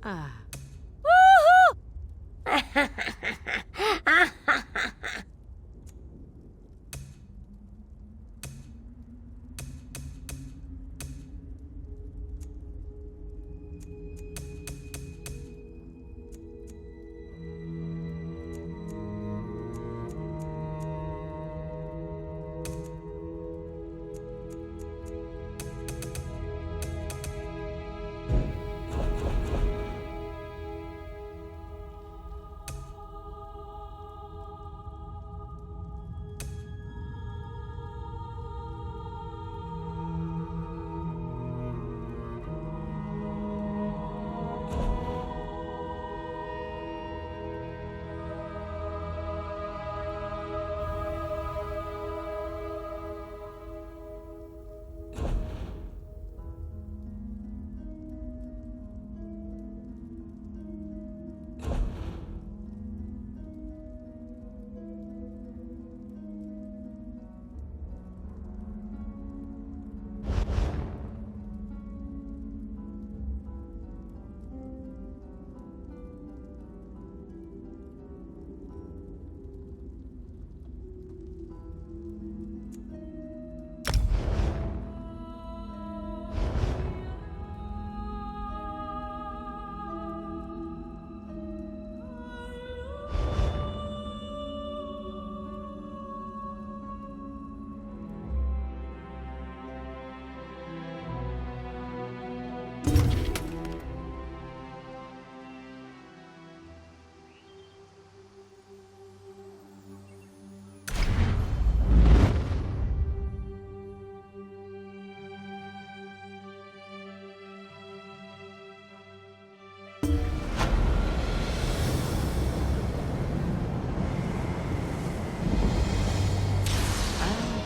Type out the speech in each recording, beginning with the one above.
Ah.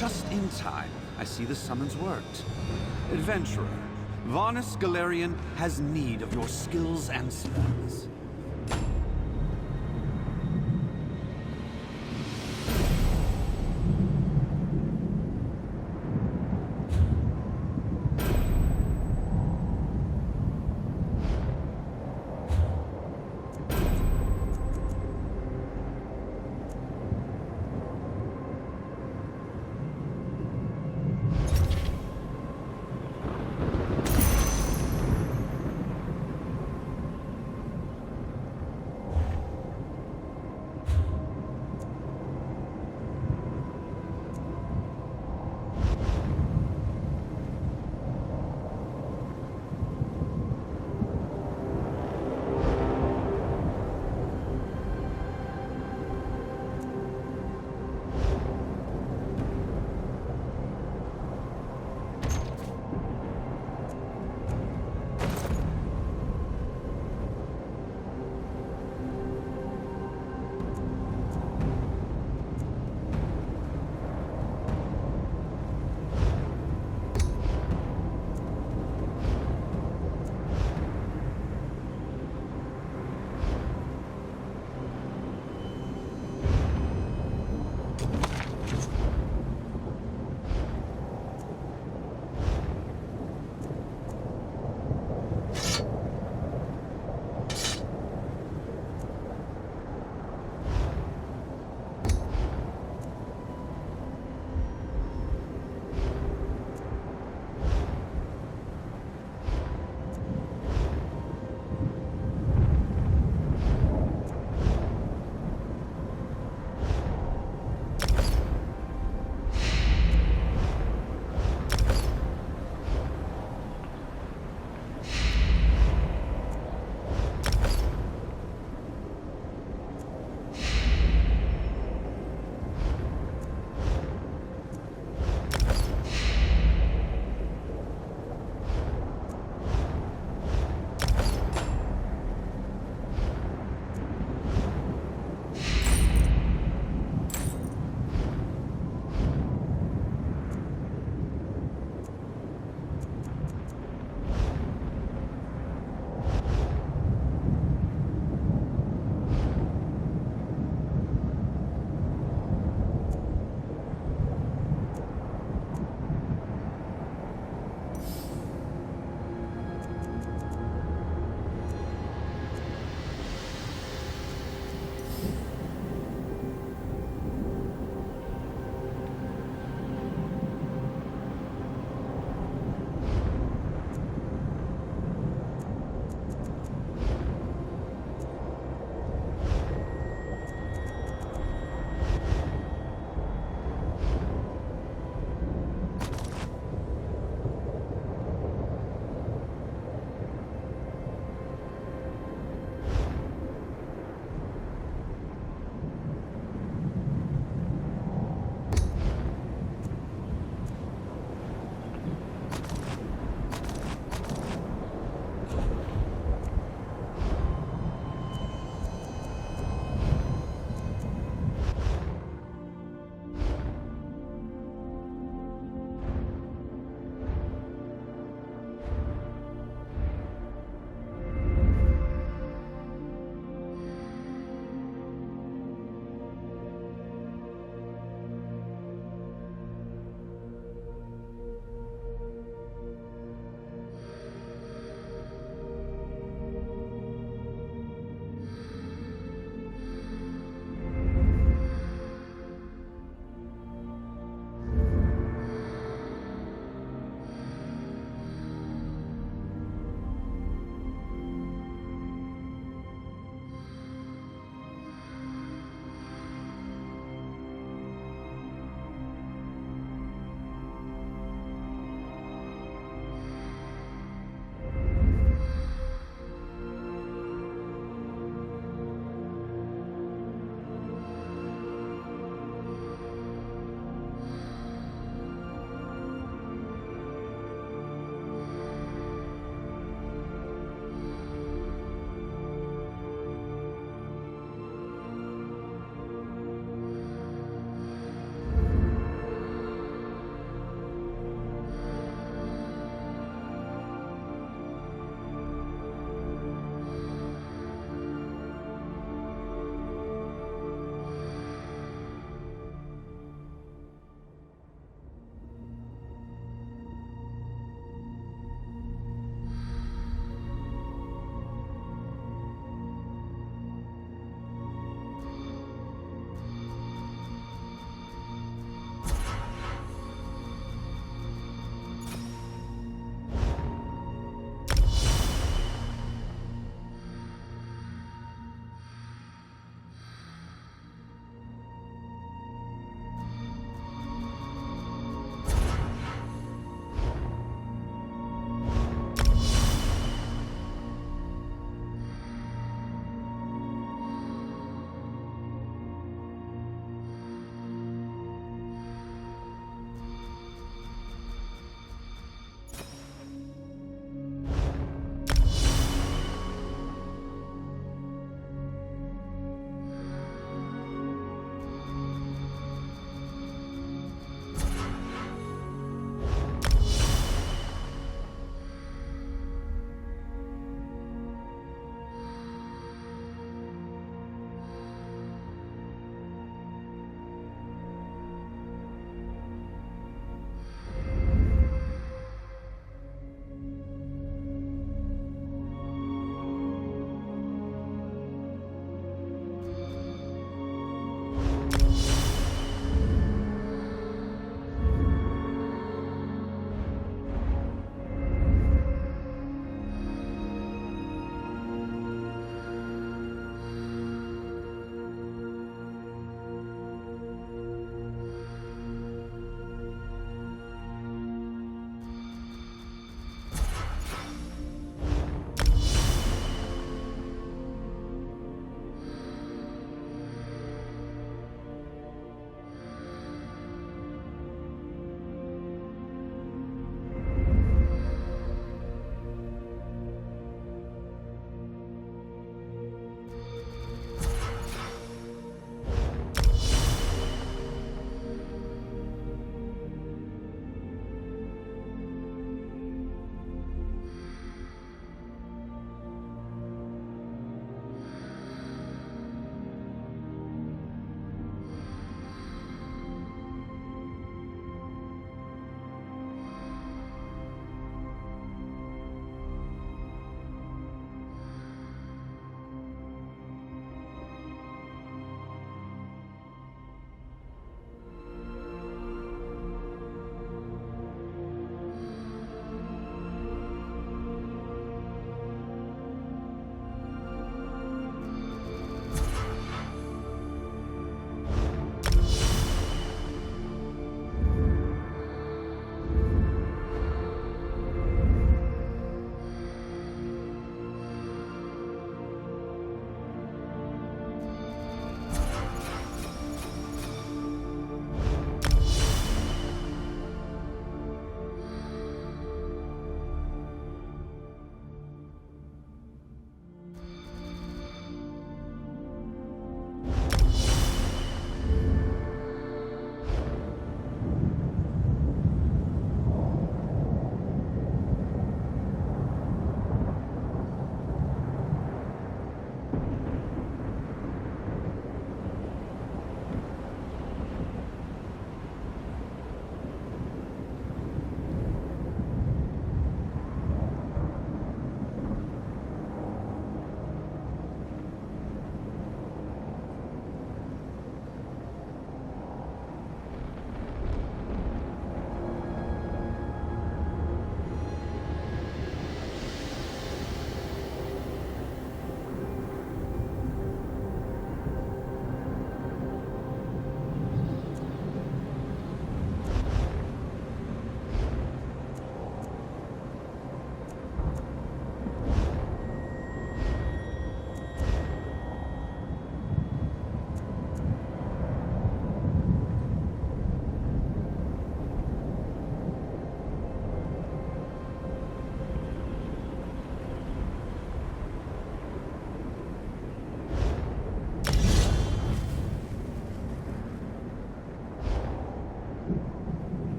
Just in time. I see the summons worked. Adventurer, Varnus Galerion has need of your skills and spells.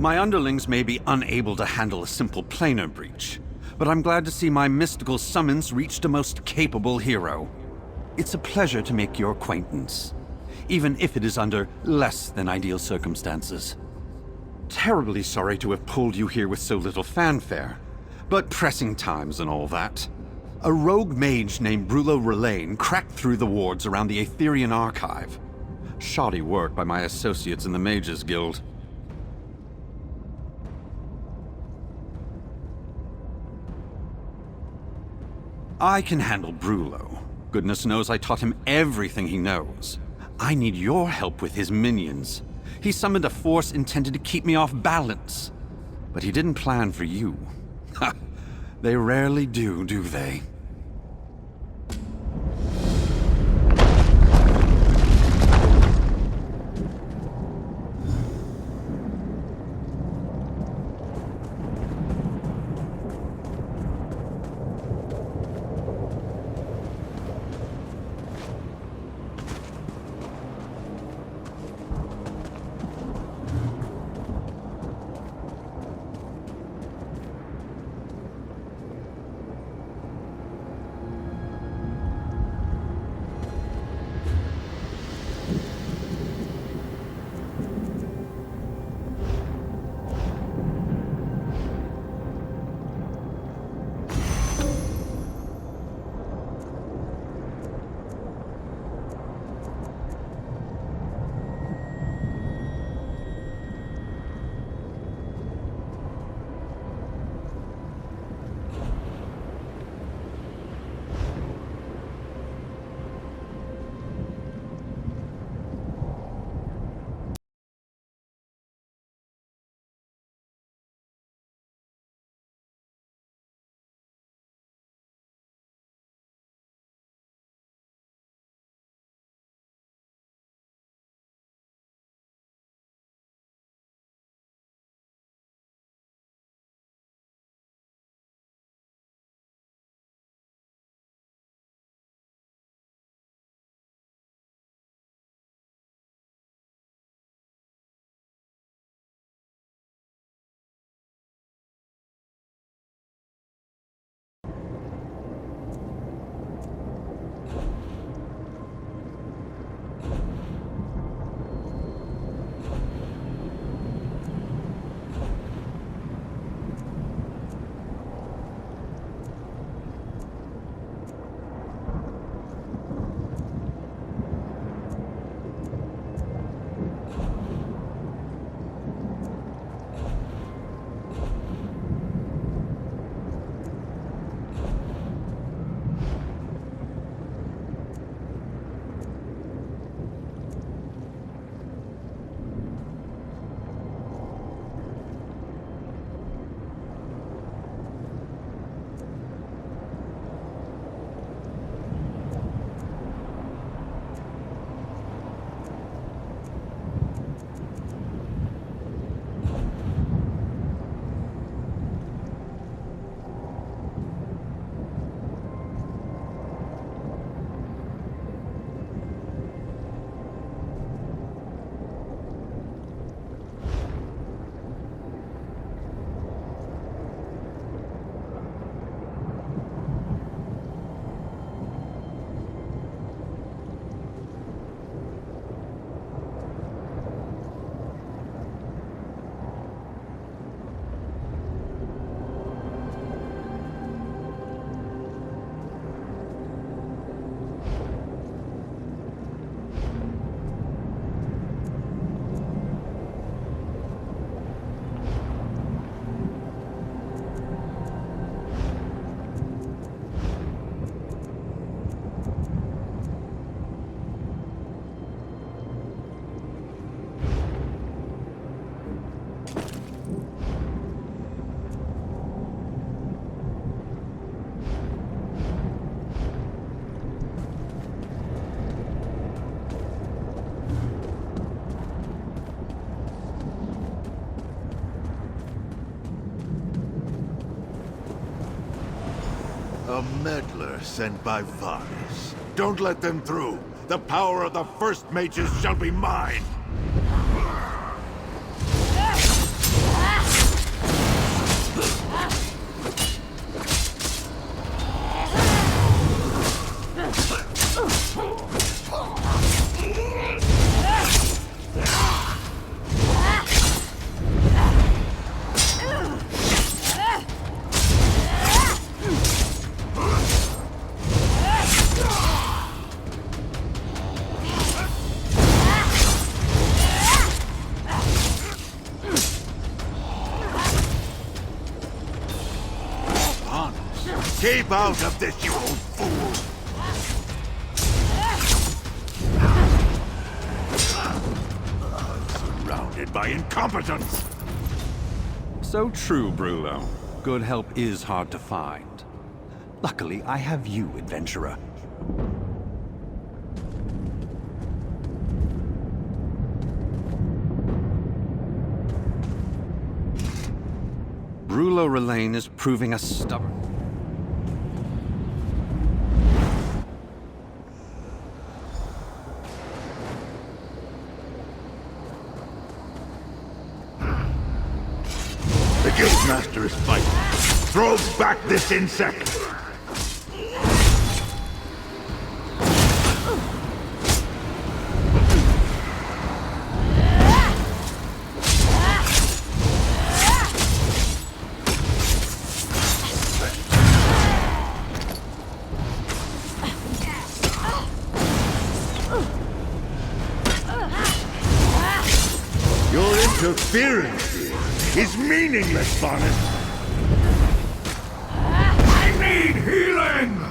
My underlings may be unable to handle a simple planar breach, but I'm glad to see my mystical summons reached a most capable hero. It's a pleasure to make your acquaintance, even if it is under less than ideal circumstances. Terribly sorry to have pulled you here with so little fanfare, but pressing times and all that. A rogue mage named Brulo Relane cracked through the wards around the Aetherian Archive. Shoddy work by my associates in the Mages Guild. I can handle Brulo. Goodness knows I taught him everything he knows. I need your help with his minions. He summoned a force intended to keep me off balance. But he didn't plan for you. Ha! They rarely do they? A meddler sent by Varus. Don't let them through. The power of the first mages shall be mine. Keep out of this, you old fool! Surrounded by incompetence! So true, Brullo. Good help is hard to find. Luckily, I have you, adventurer. Brullo Relane is proving a stubborn... The Guildmaster is fighting. Throw back this insect! Your interference is meaningless, Bonnet. I need healing!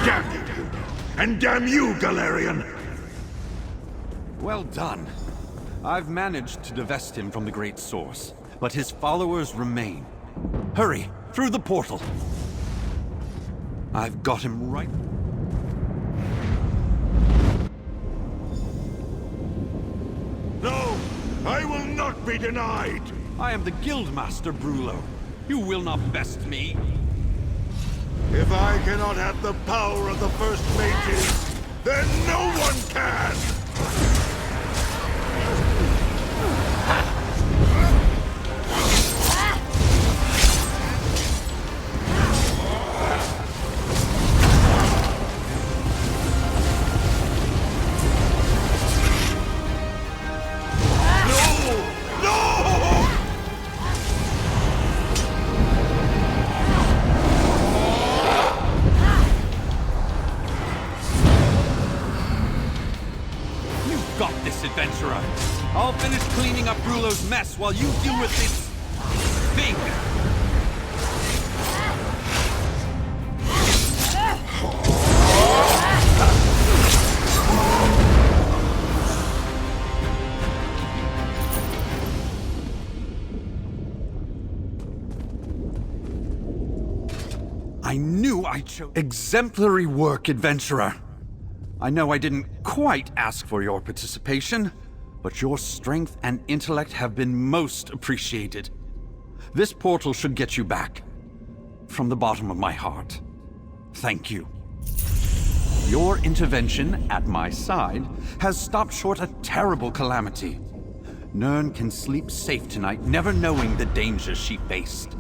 Damn you! And damn you, Galarian! Well done. I've managed to divest him from the Great Source, but his followers remain. Hurry, through the portal. I've got him right... No! I will not be denied! I am the Guildmaster, Brullo. You will not best me. If I cannot have the power of the First Mages, then no one can! Got this, adventurer. I'll finish cleaning up Brullo's mess while you deal with this... thing. I knew I chose... Exemplary work, adventurer. I know I didn't quite ask for your participation, but your strength and intellect have been most appreciated. This portal should get you back. From the bottom of my heart, thank you. Your intervention at my side has stopped short a terrible calamity. Nirn can sleep safe tonight, never knowing the dangers she faced.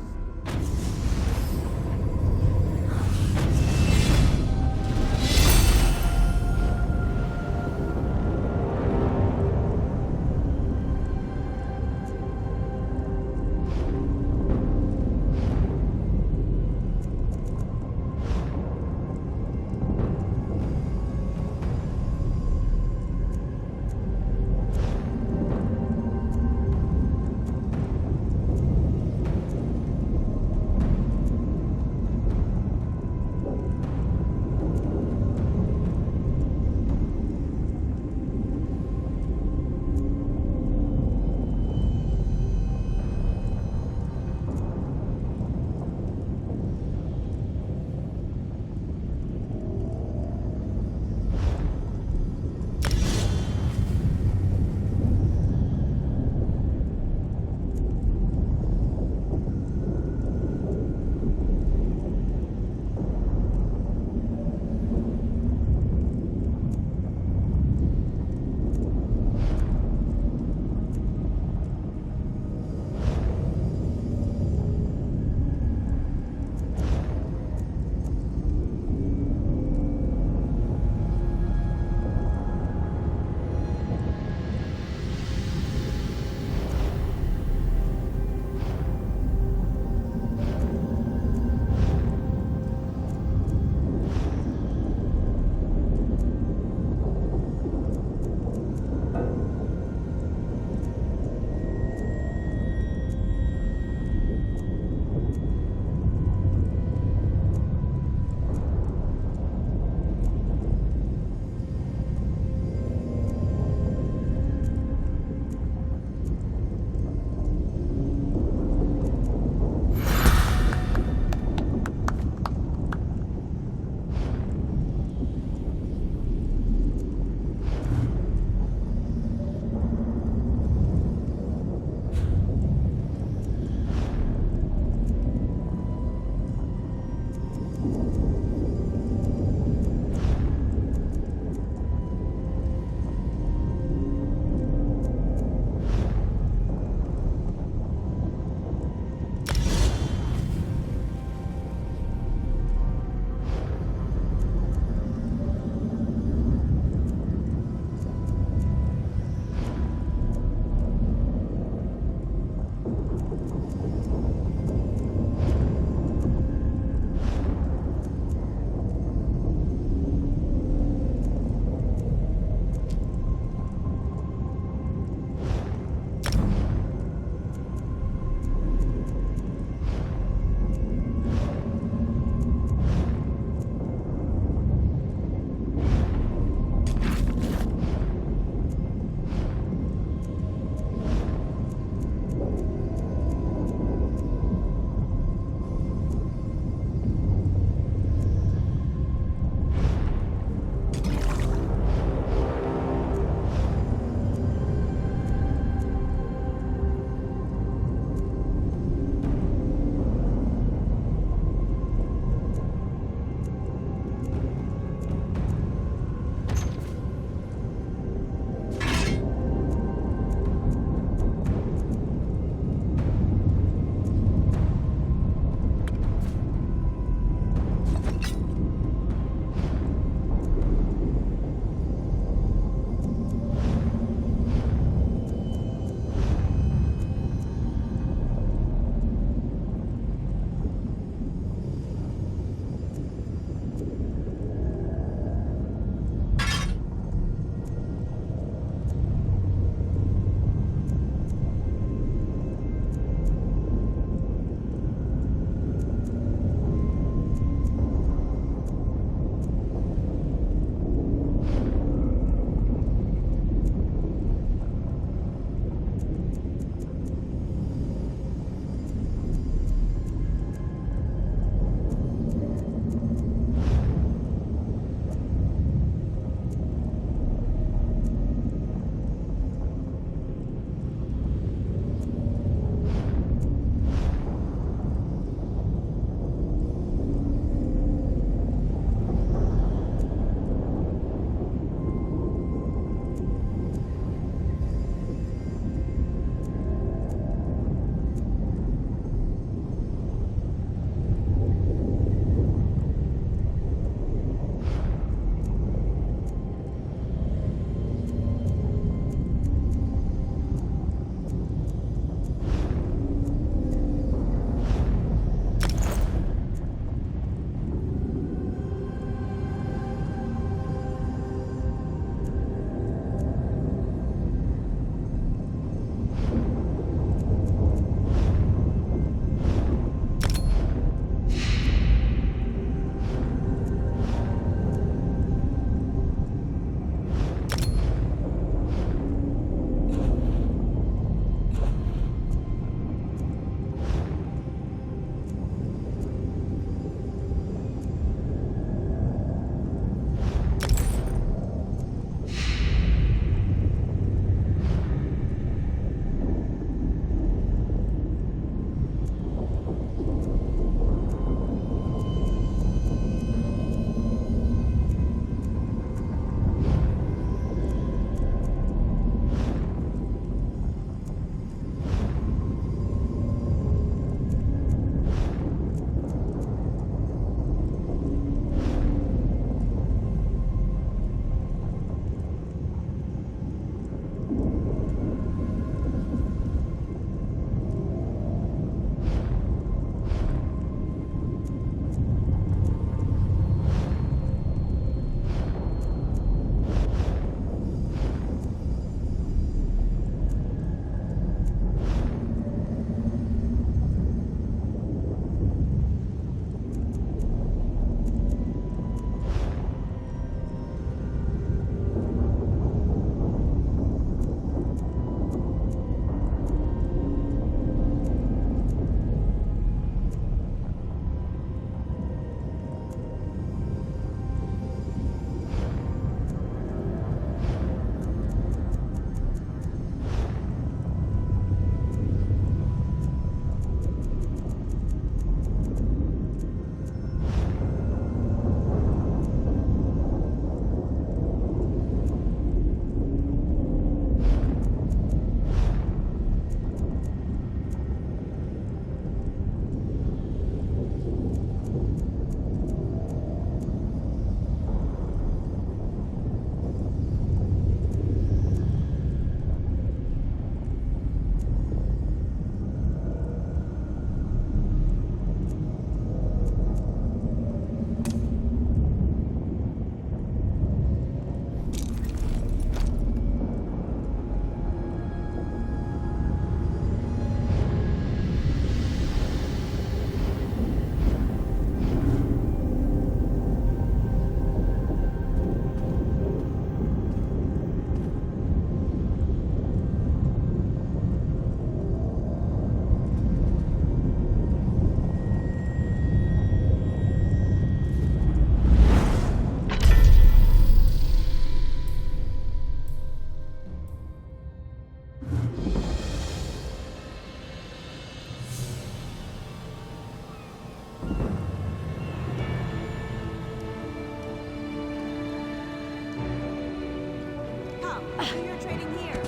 You're trading here.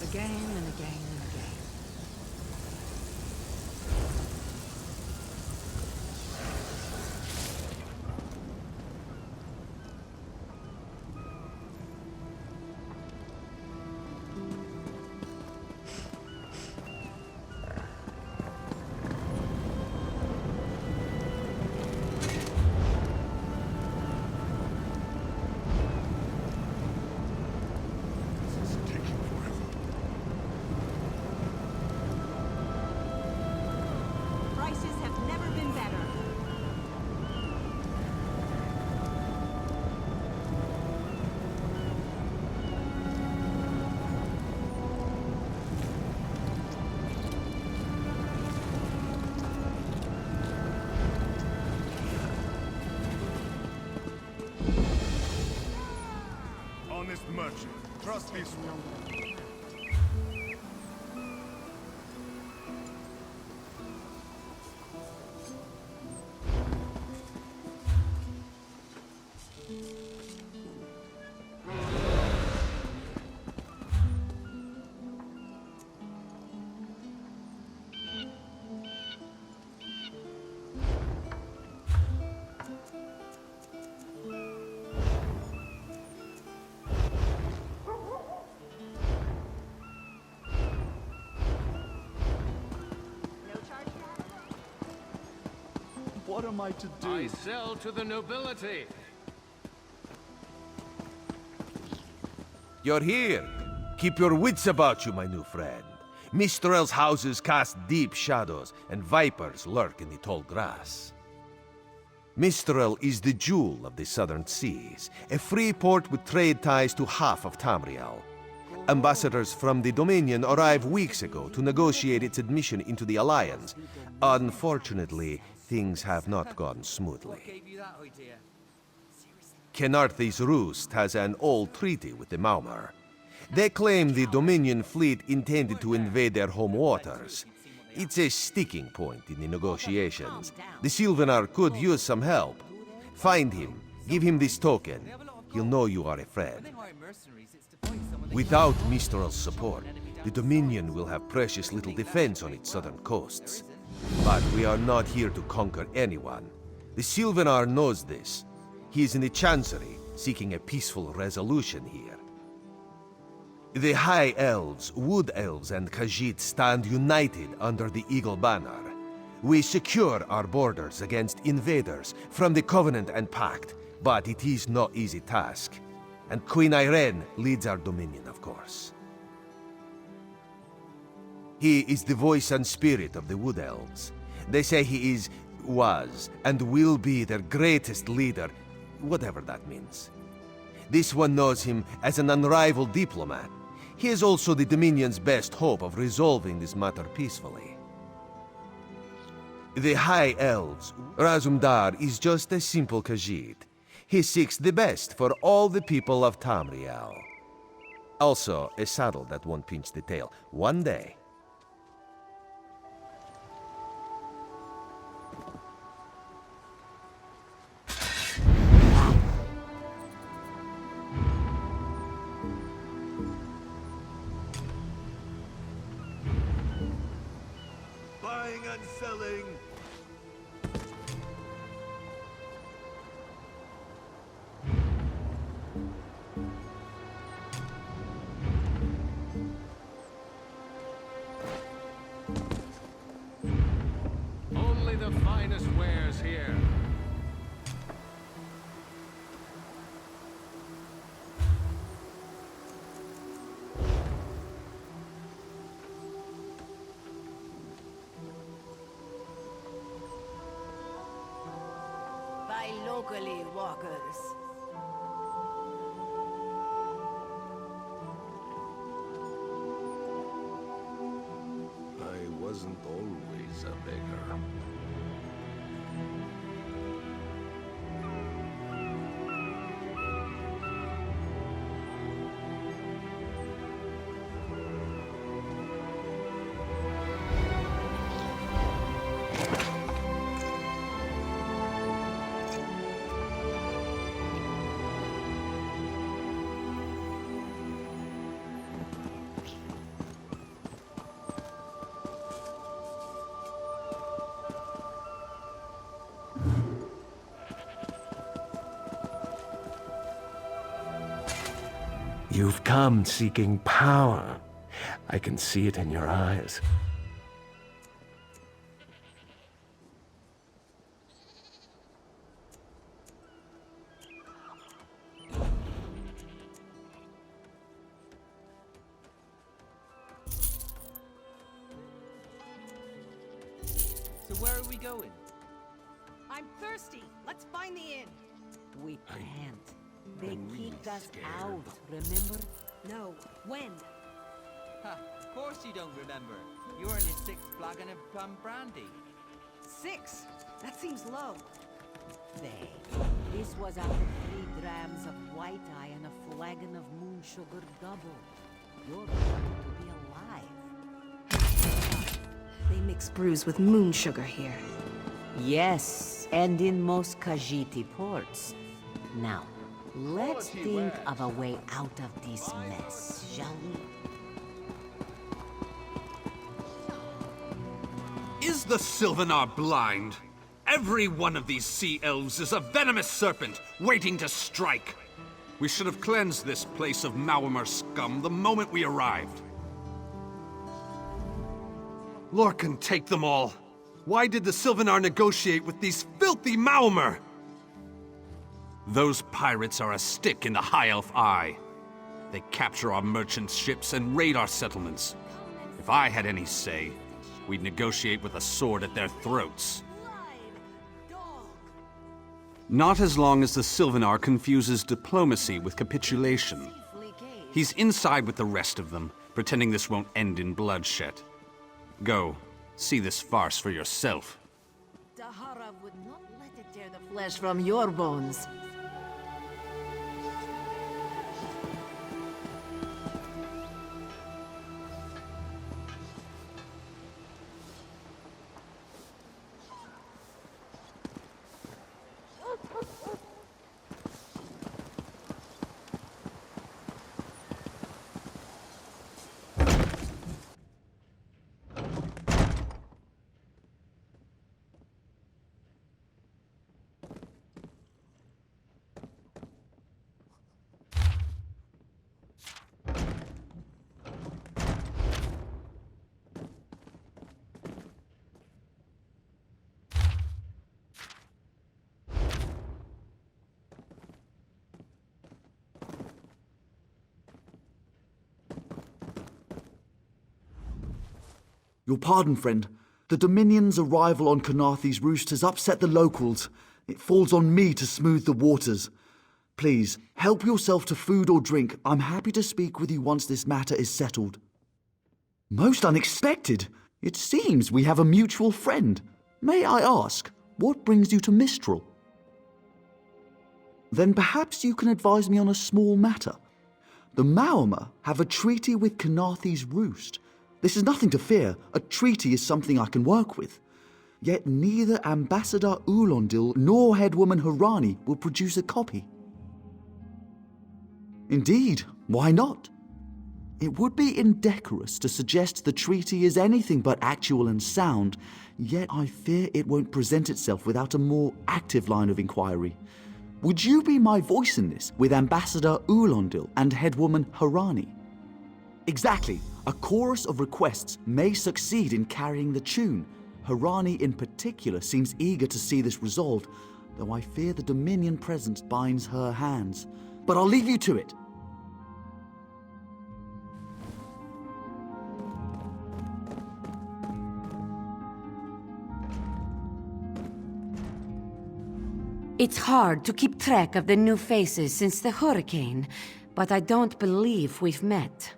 Again and again and again. This is taking forever. Prices have never been better. Honest merchant, trust this one. No charge for that? What am I to do? I sell to the nobility. You're here. Keep your wits about you, my new friend. Mistrel's houses cast deep shadows, and vipers lurk in the tall grass. Mistrel is the jewel of the southern seas, a free port with trade ties to half of Tamriel. Ambassadors from the Dominion arrived weeks ago to negotiate its admission into the Alliance. Unfortunately, things have not gone smoothly. Kenarthi's Roost has an old treaty with the Maumar. They claim the Dominion fleet intended to invade their home waters. It's a sticking point in the negotiations. The Sylvanar could use some help. Find him, give him this token. He'll know you are a friend. Without Mistral's support, the Dominion will have precious little defense on its southern coasts. But we are not here to conquer anyone. The Sylvanar knows this. He is in the Chancery, seeking a peaceful resolution here. The High Elves, Wood Elves, and Khajiit stand united under the Eagle Banner. We secure our borders against invaders from the Covenant and Pact, but it is no easy task. And Queen Irene leads our dominion, of course. He is the voice and spirit of the Wood Elves. They say he is, was, and will be their greatest leader, whatever that means. This one knows him as an unrivaled diplomat. He is also the Dominion's best hope of resolving this matter peacefully. The High Elves, Razumdar is just a simple Khajiit. He seeks the best for all the people of Tamriel. Also, a saddle that won't pinch the tail. One day. Buying and selling. Only the finest wares here. locally walkers. I wasn't always a beggar. You've come seeking power. I can see it in your eyes. So where are we going? I'm thirsty. Let's find the inn. We can't. They kicked us out, remember? No. When? Ha, of course you don't remember. You're in your 6th flagon of plum brandy. 6. That seems low. They. This was after 3 drams of white eye and a flagon of moon sugar double. You're lucky to be alive. They mix brews with moon sugar here. Yes, and in most Khajiit ports. Now, let's think of a way out of this mess, shall we? Is the Sylvanar blind? Every one of these sea elves is a venomous serpent waiting to strike. We should have cleansed this place of Maormer scum the moment we arrived. Lorcan, take them all. Why did the Sylvanar negotiate with these filthy Maormer? Those pirates are a stick in the High Elf eye. They capture our merchant ships and raid our settlements. If I had any say, we'd negotiate with a sword at their throats. Not as long as the Sylvanar confuses diplomacy with capitulation. He's inside with the rest of them, pretending this won't end in bloodshed. Go, see this farce for yourself. Dahara would not let it tear the flesh from your bones. Your pardon, friend. The Dominion's arrival on Khenarthi's roost has upset the locals. It falls on me to smooth the waters. Please, help yourself to food or drink. I'm happy to speak with you once this matter is settled. Most unexpected. It seems we have a mutual friend. May I ask, what brings you to Mistral? Then perhaps you can advise me on a small matter. The Maormer have a treaty with Khenarthi's roost. This is nothing to fear. A treaty is something I can work with. Yet neither Ambassador Ulondil nor Headwoman Harani will produce a copy. Indeed, why not? It would be indecorous to suggest the treaty is anything but actual and sound, yet I fear it won't present itself without a more active line of inquiry. Would you be my voice in this with Ambassador Ulondil and Headwoman Harani? Exactly. A chorus of requests may succeed in carrying the tune. Harani in particular seems eager to see this resolved, though I fear the Dominion presence binds her hands. But I'll leave you to it. It's hard to keep track of the new faces since the hurricane, but I don't believe we've met.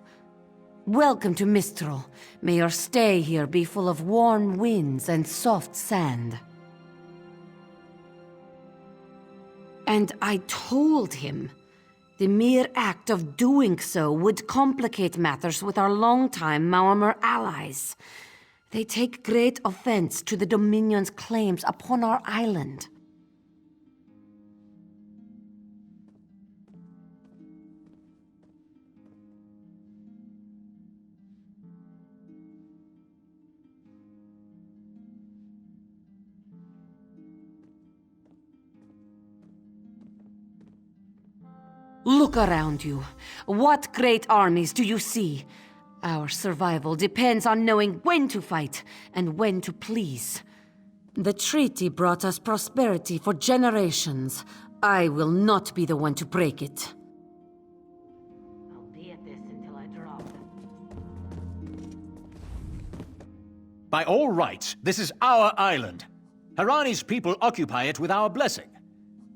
Welcome to Mistral. May your stay here be full of warm winds and soft sand. And I told him. The mere act of doing so would complicate matters with our longtime Maormer allies. They take great offense to the Dominion's claims upon our island. Look around you. What great armies do you see? Our survival depends on knowing when to fight and when to please. The treaty brought us prosperity for generations. I will not be the one to break it. I'll be at this until I drop. By all rights, this is our island. Harani's people occupy it with our blessing.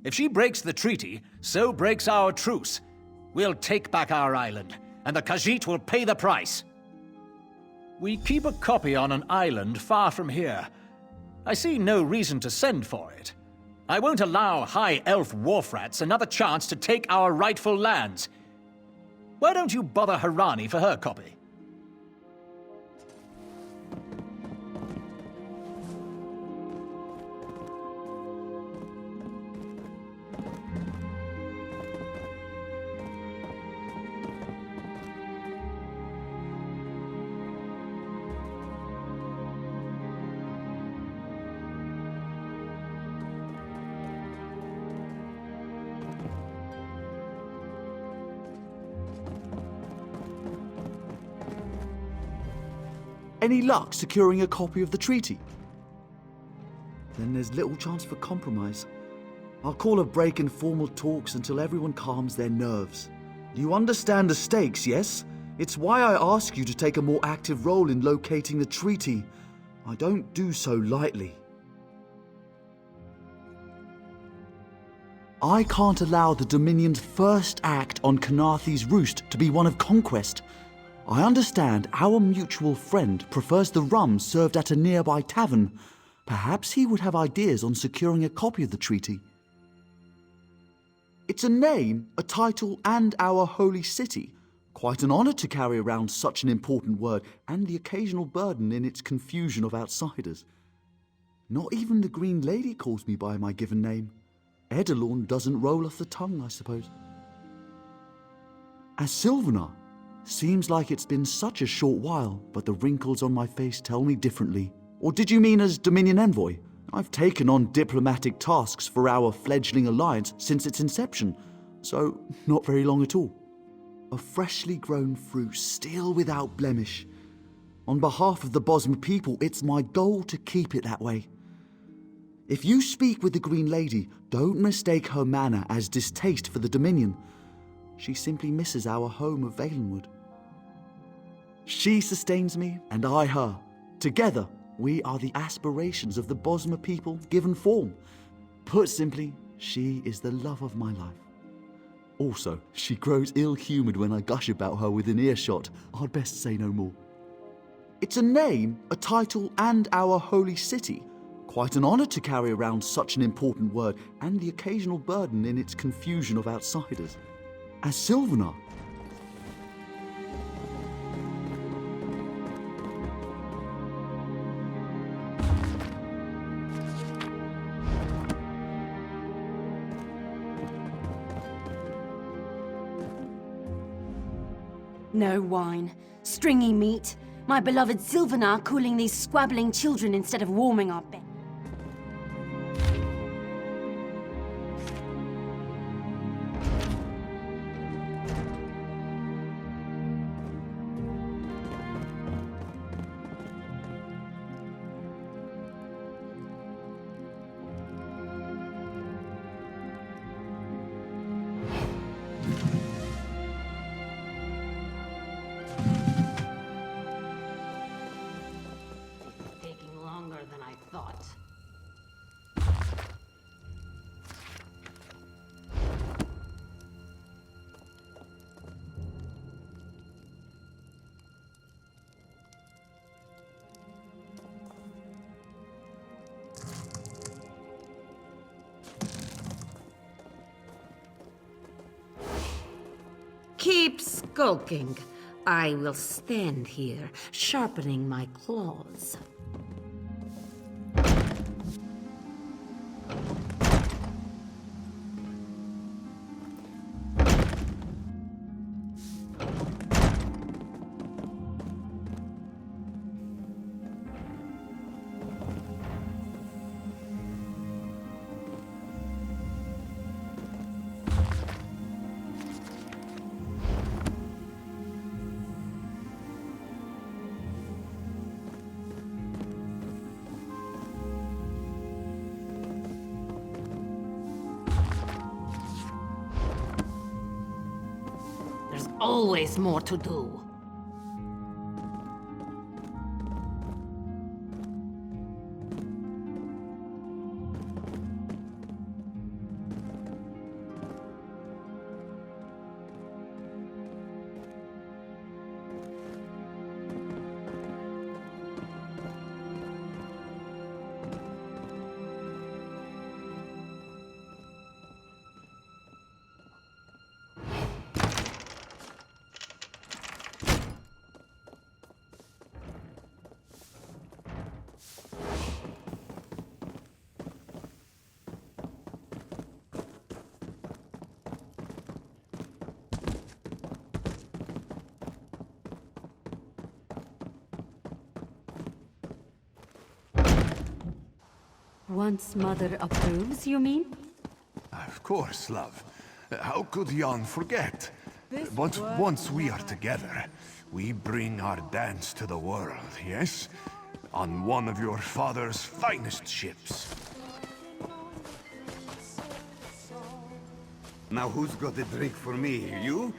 If she breaks the treaty, so breaks our truce. We'll take back our island, and the Khajiit will pay the price. We keep a copy on an island far from here. I see no reason to send for it. I won't allow High Elf wharf-rats another chance to take our rightful lands. Why don't you bother Harani for her copy? Any luck securing a copy of the treaty? Then there's little chance for compromise. I'll call a break in formal talks until everyone calms their nerves. You understand the stakes, yes? It's why I ask you to take a more active role in locating the treaty. I don't do so lightly. I can't allow the Dominion's first act on Khenarthi's roost to be one of conquest. I understand our mutual friend prefers the rum served at a nearby tavern. Perhaps he would have ideas on securing a copy of the treaty. It's a name, a title, and our holy city. Quite an honor to carry around such an important word, and the occasional burden in its confusion of outsiders. Not even the Green Lady calls me by my given name. Edelorn doesn't roll off the tongue, I suppose. As Sylvanar, seems like it's been such a short while, but the wrinkles on my face tell me differently. Or did you mean as Dominion Envoy? I've taken on diplomatic tasks for our fledgling alliance since its inception, so not very long at all. A freshly grown fruit, still without blemish. On behalf of the Bosmer people, it's my goal to keep it that way. If you speak with the Green Lady, don't mistake her manner as distaste for the Dominion. She simply misses our home of Valenwood. She sustains me, and I her. Together, we are the aspirations of the Bosmer people given form. Put simply, she is the love of my life. Also, she grows ill-humoured when I gush about her within earshot. I'd best say no more. It's a name, a title, and our holy city. Quite an honor to carry around such an important word, and the occasional burden in its confusion of outsiders. As Sylvanar. No wine, stringy meat, my beloved Sylvanar cooling these squabbling children instead of warming our bed. Taking longer than I thought. skulking, I will stand here, sharpening my claws. There's always more to do. Once Mother approves, you mean? Of course, love. How could Jan forget? But once we are together, we bring our dance to the world, yes? On one of your father's finest ships. Now who's got a drink for me? You?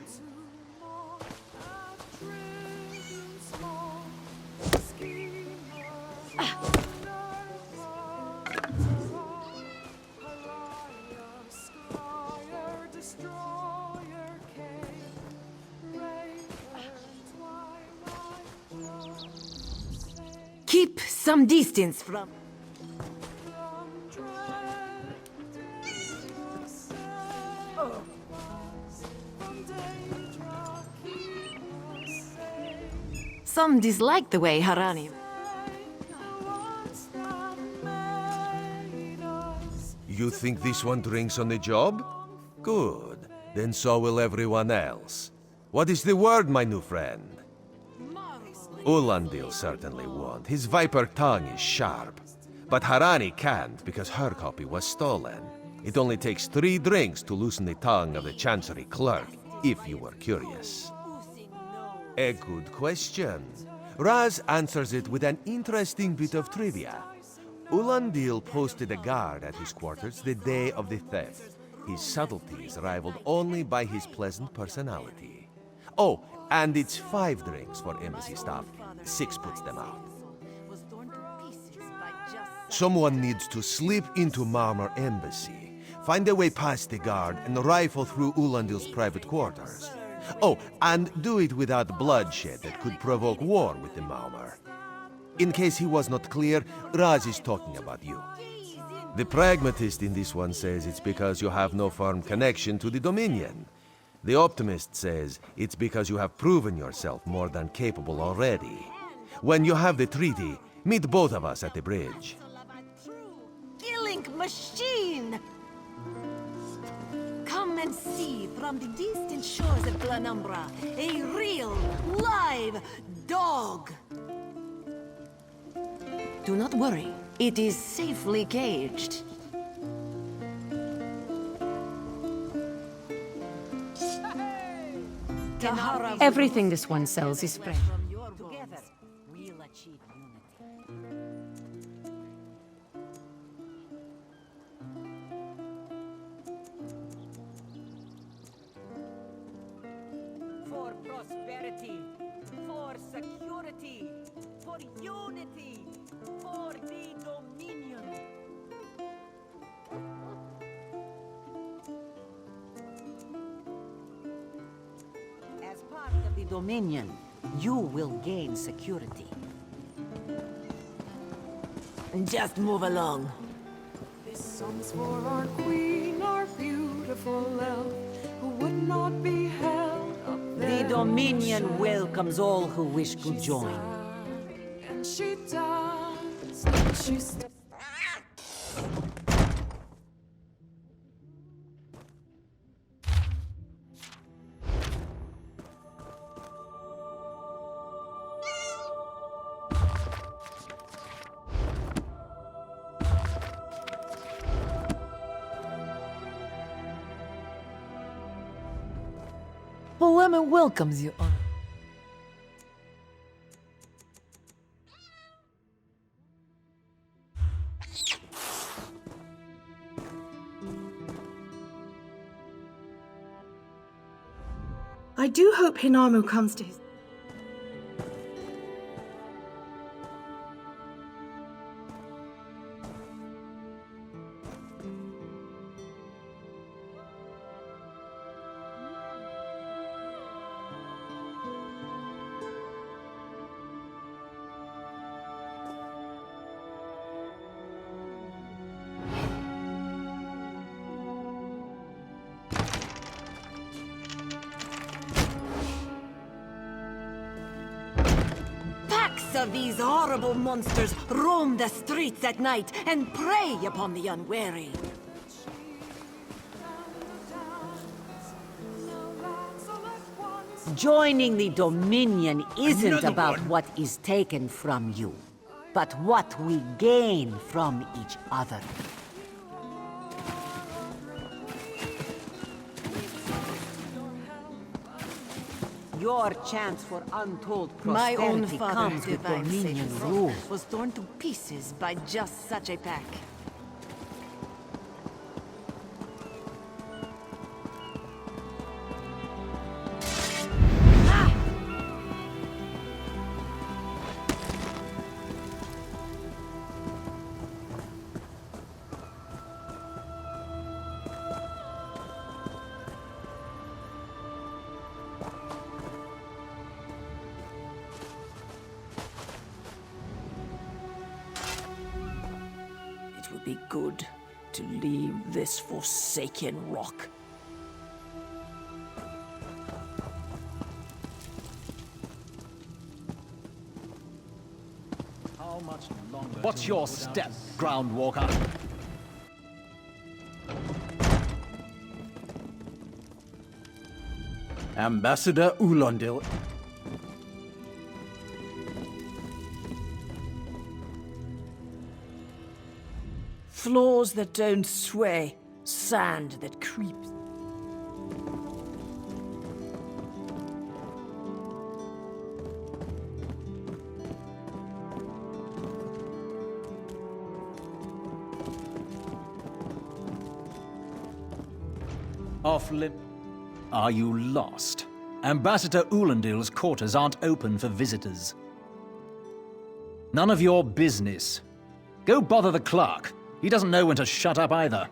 Keep some distance from... Some dislike the way Harani... You think this one drinks on the job? Good. Then so will everyone else. What is the word, my new friend? Ulandil certainly won't. His viper tongue is sharp. But Harani can't because her copy was stolen. It only takes 3 drinks to loosen the tongue of the Chancery clerk, if you were curious. A good question. Raz answers it with an interesting bit of trivia. Ulandil posted a guard at his quarters the day of the theft. His subtlety is rivaled only by his pleasant personality. Oh, and it's 5 drinks for embassy staff. 6 puts them out. Someone needs to slip into Marmor Embassy, find a way past the guard, and rifle through Ulandil's private quarters. Oh, and do it without bloodshed that could provoke war with the Marmor. In case he was not clear, Raz is talking about you. The pragmatist in this one says it's because you have no firm connection to the Dominion. The optimist says it's because you have proven yourself more than capable already. When you have the treaty, meet both of us at the bridge. Killing machine! Come and see from the distant shores of Glanumbra a real, live dog! Do not worry. It is safely caged. Everything this one sells is fresh. Together, we'll achieve unity. For prosperity, for security, for unity, for the Dominion. As part of the Dominion, you will gain security. Just move along. This song's for our queen, our beautiful elf, who would not be held up there. The Dominion welcomes all who wish to join. And she does, and she Poema welcomes you. I do hope Hinamu comes to his... Packs of these horrible monsters roam the streets at night and prey upon the unwary. Joining the Dominion isn't Another about one. what is taken from you, but what we gain from each other. Your chance for untold prosperity My own father, comes with divine Dominion savior, rule. was torn to pieces by just such a pack. It would be good to leave this forsaken rock. How much longer? What's your step, Groundwalker? Ambassador Ulondil. Floors that don't sway, sand that creeps. Off limb. Are you lost? Ambassador Ulendil's quarters aren't open for visitors. None of your business. Go bother the clerk. He doesn't know when to shut up either.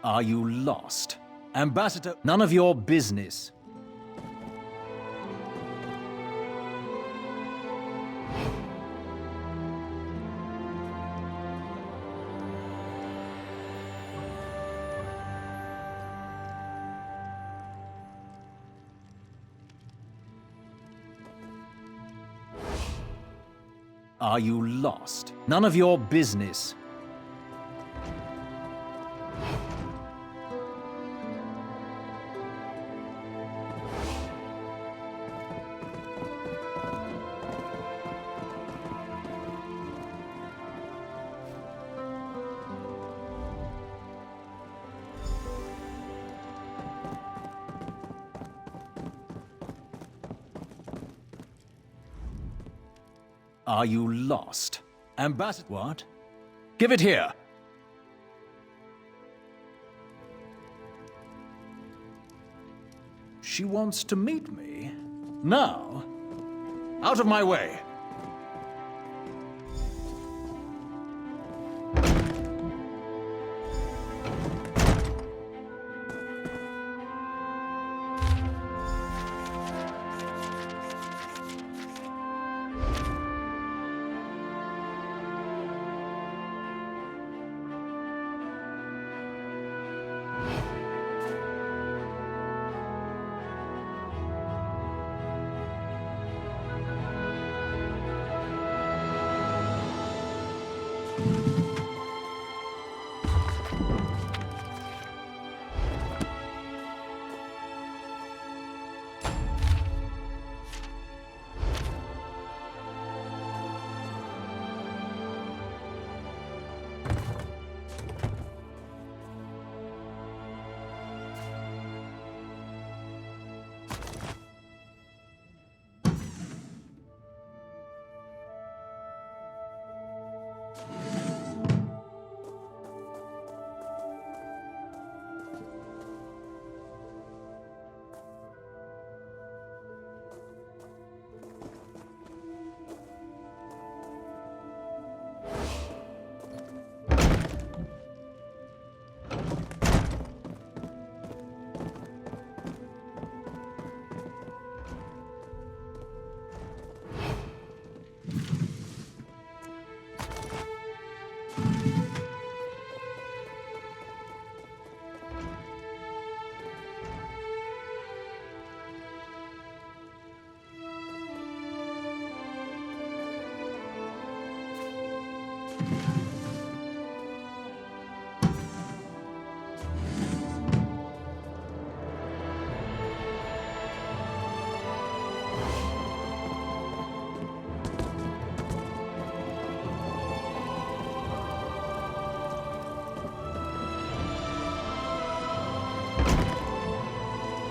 Are you lost? Ambassador, none of your business. Are you lost? None of your business. Are you lost? Ambassador, what? Give it here! She wants to meet me? Now? Out of my way!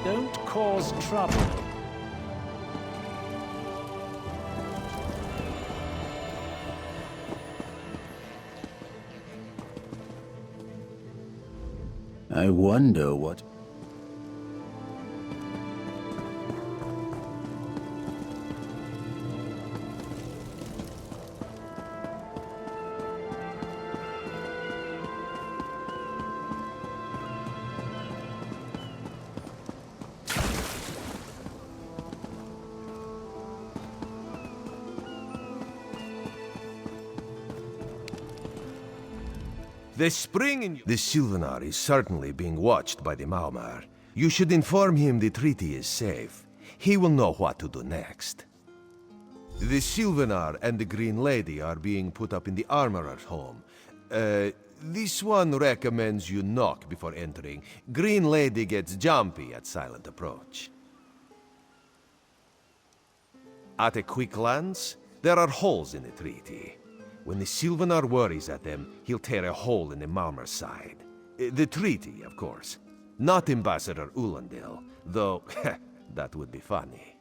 Don't cause trouble. I wonder what... The spring in... The Sylvanar is certainly being watched by the Maumar. You should inform him the treaty is safe. He will know what to do next. The Sylvanar and the Green Lady are being put up in the Armorer's home. This one recommends you knock before entering. Green Lady gets jumpy at silent approach. At a quick glance, there are holes in the treaty. When the Sylvanar worries at them, he'll tear a hole in the Malmer's side. The treaty, of course. Not Ambassador Ulandil, though that would be funny.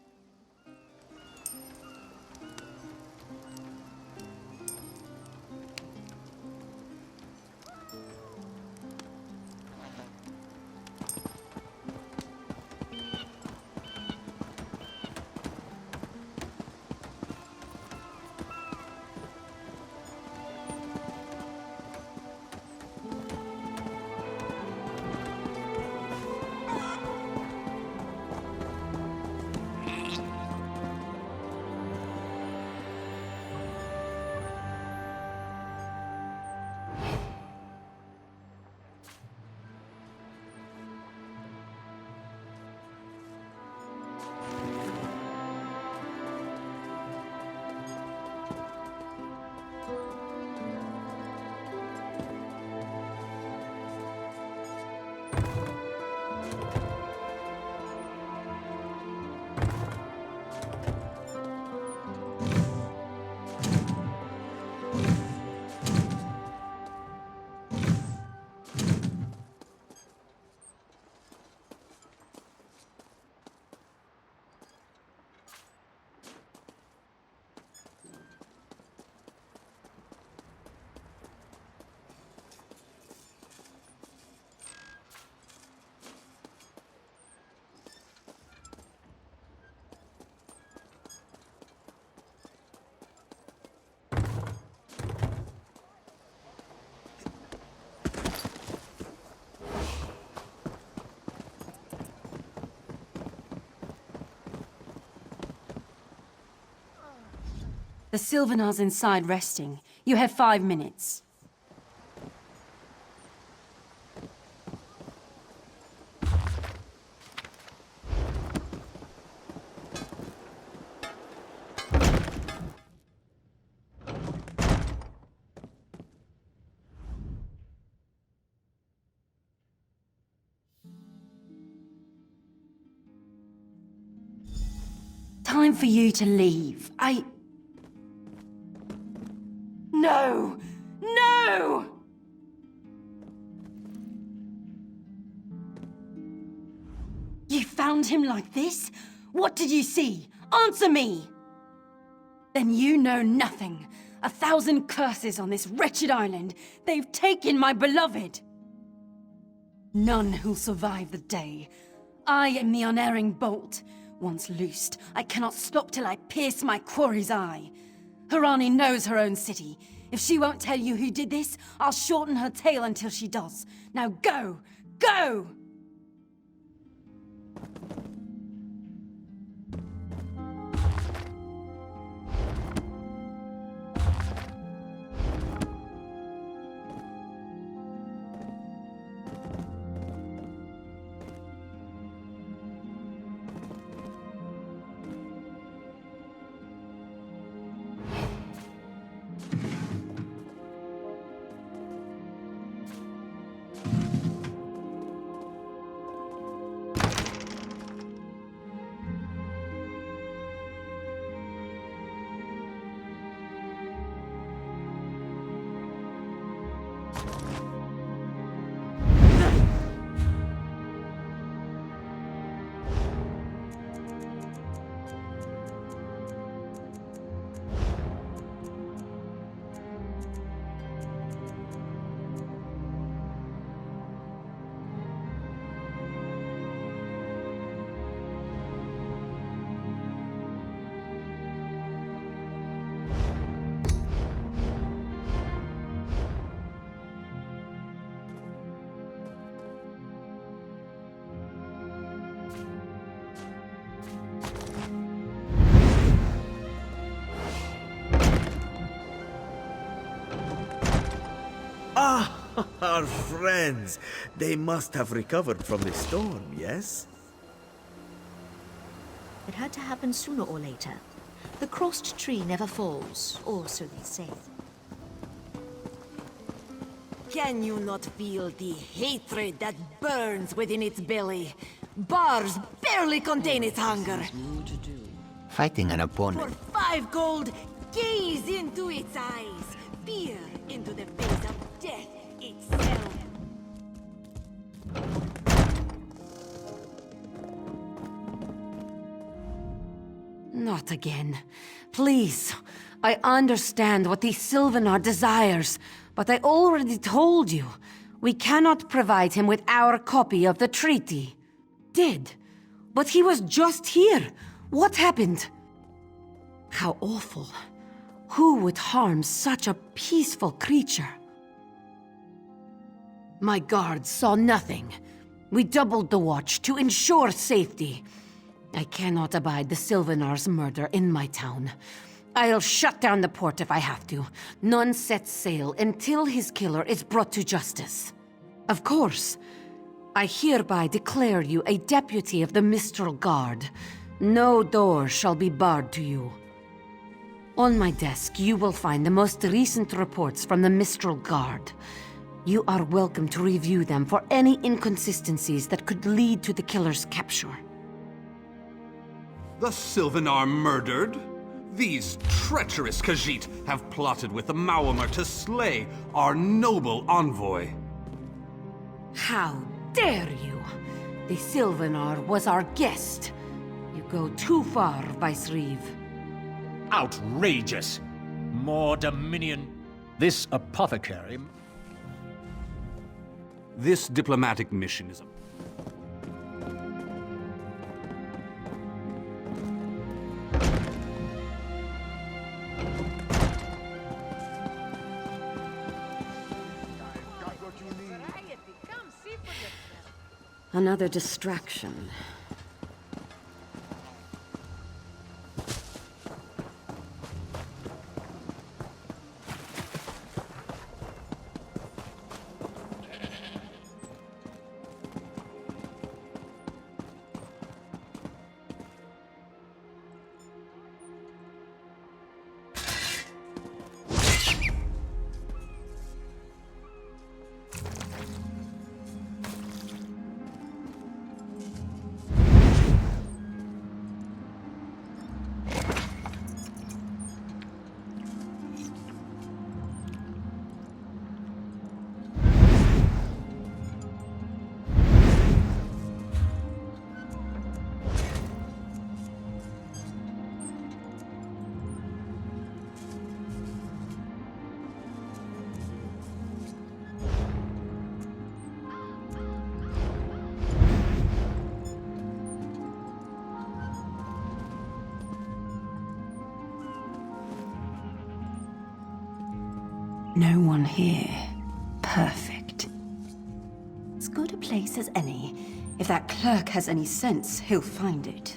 The Sylvanar's inside resting. You have 5 minutes. Time for you to leave. No! No! You found him like this? What did you see? Answer me! Then you know nothing. 1,000 curses on this wretched island. They've taken my beloved. None who'll survive the day. I am the unerring bolt. Once loosed, I cannot stop till I pierce my quarry's eye. Harani knows her own city. If she won't tell you who did this, I'll shorten her tale until she does. Now go! Go! Our friends. They must have recovered from the storm, yes? It had to happen sooner or later. The crossed tree never falls, or so they say. Can you not feel the hatred that burns within its belly? Bars barely contain its hunger. Fighting an For opponent. 5 gold, gaze into its eyes. Peer into the face of death itself. Not again. Please. I understand what the Sylvanar desires, but I already told you. We cannot provide him with our copy of the treaty. Did. But he was just here. What happened? How awful. Who would harm such a peaceful creature? My guards saw nothing. We doubled the watch to ensure safety. I cannot abide the Sylvanar's murder in my town. I'll shut down the port if I have to. None sets sail until his killer is brought to justice. Of course. I hereby declare you a deputy of the Mistral Guard. No door shall be barred to you. On my desk, you will find the most recent reports from the Mistral Guard. You are welcome to review them for any inconsistencies that could lead to the killer's capture. The Sylvanar murdered? These treacherous Khajiit have plotted with the Maormer to slay our noble envoy. How dare you! The Sylvanar was our guest. You go too far, Vice-Reeve. Outrageous! More dominion. This apothecary... This diplomatic mission is a... Another distraction. No one here. Perfect. As good a place as any. If that clerk has any sense, he'll find it.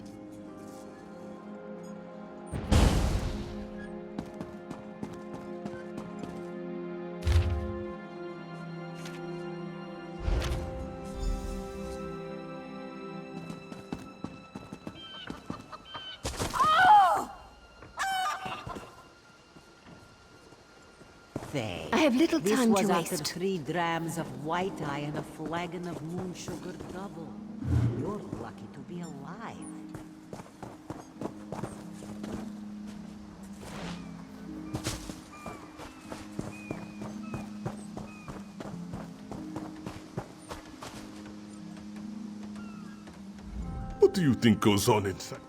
I have little time to After waste. 3 drams of white eye and a flagon of moon sugar double. You're lucky to be alive. What do you think goes on inside?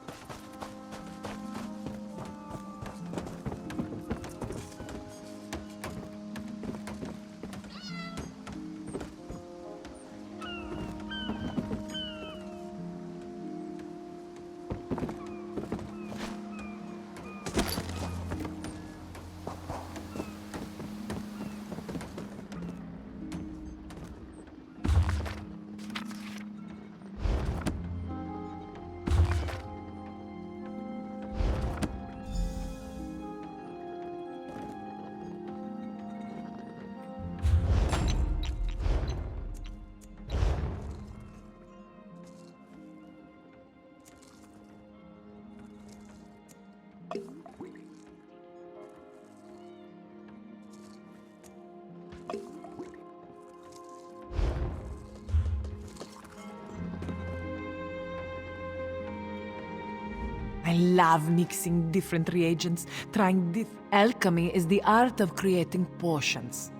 I love mixing different reagents, trying alchemy is the art of creating potions.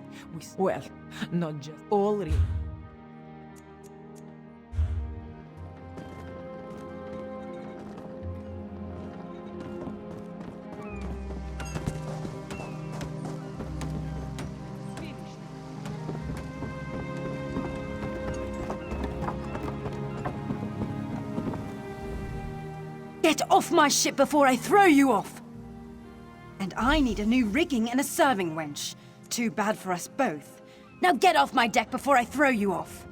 Well, not just all real. Get off my ship before I throw you off! And I need a new rigging and a serving wench. Too bad for us both. Now get off my deck before I throw you off!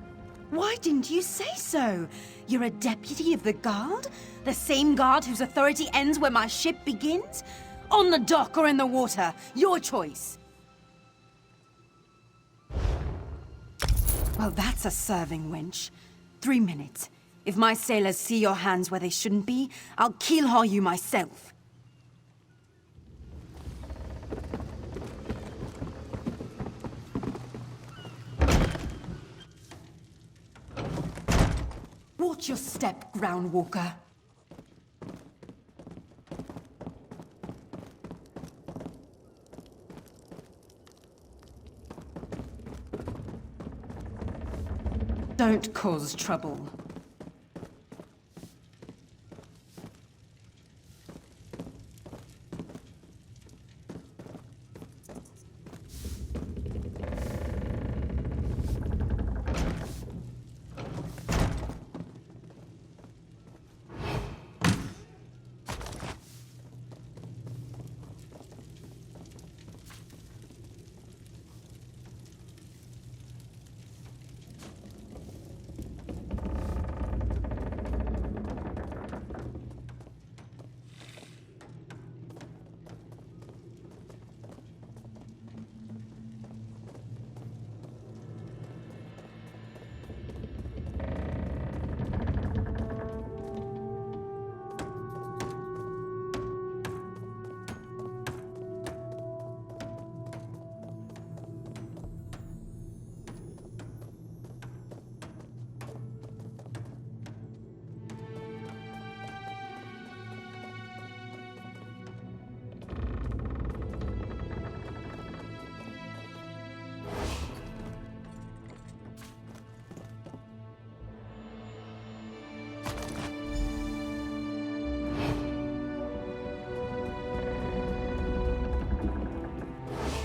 Why didn't you say so? You're a deputy of the guard? The same guard whose authority ends where my ship begins? On the dock or in the water, your choice. Well, that's a serving wench. 3 minutes. If my sailors see your hands where they shouldn't be, I'll keelhaul you myself. Watch your step, Groundwalker. Don't cause trouble.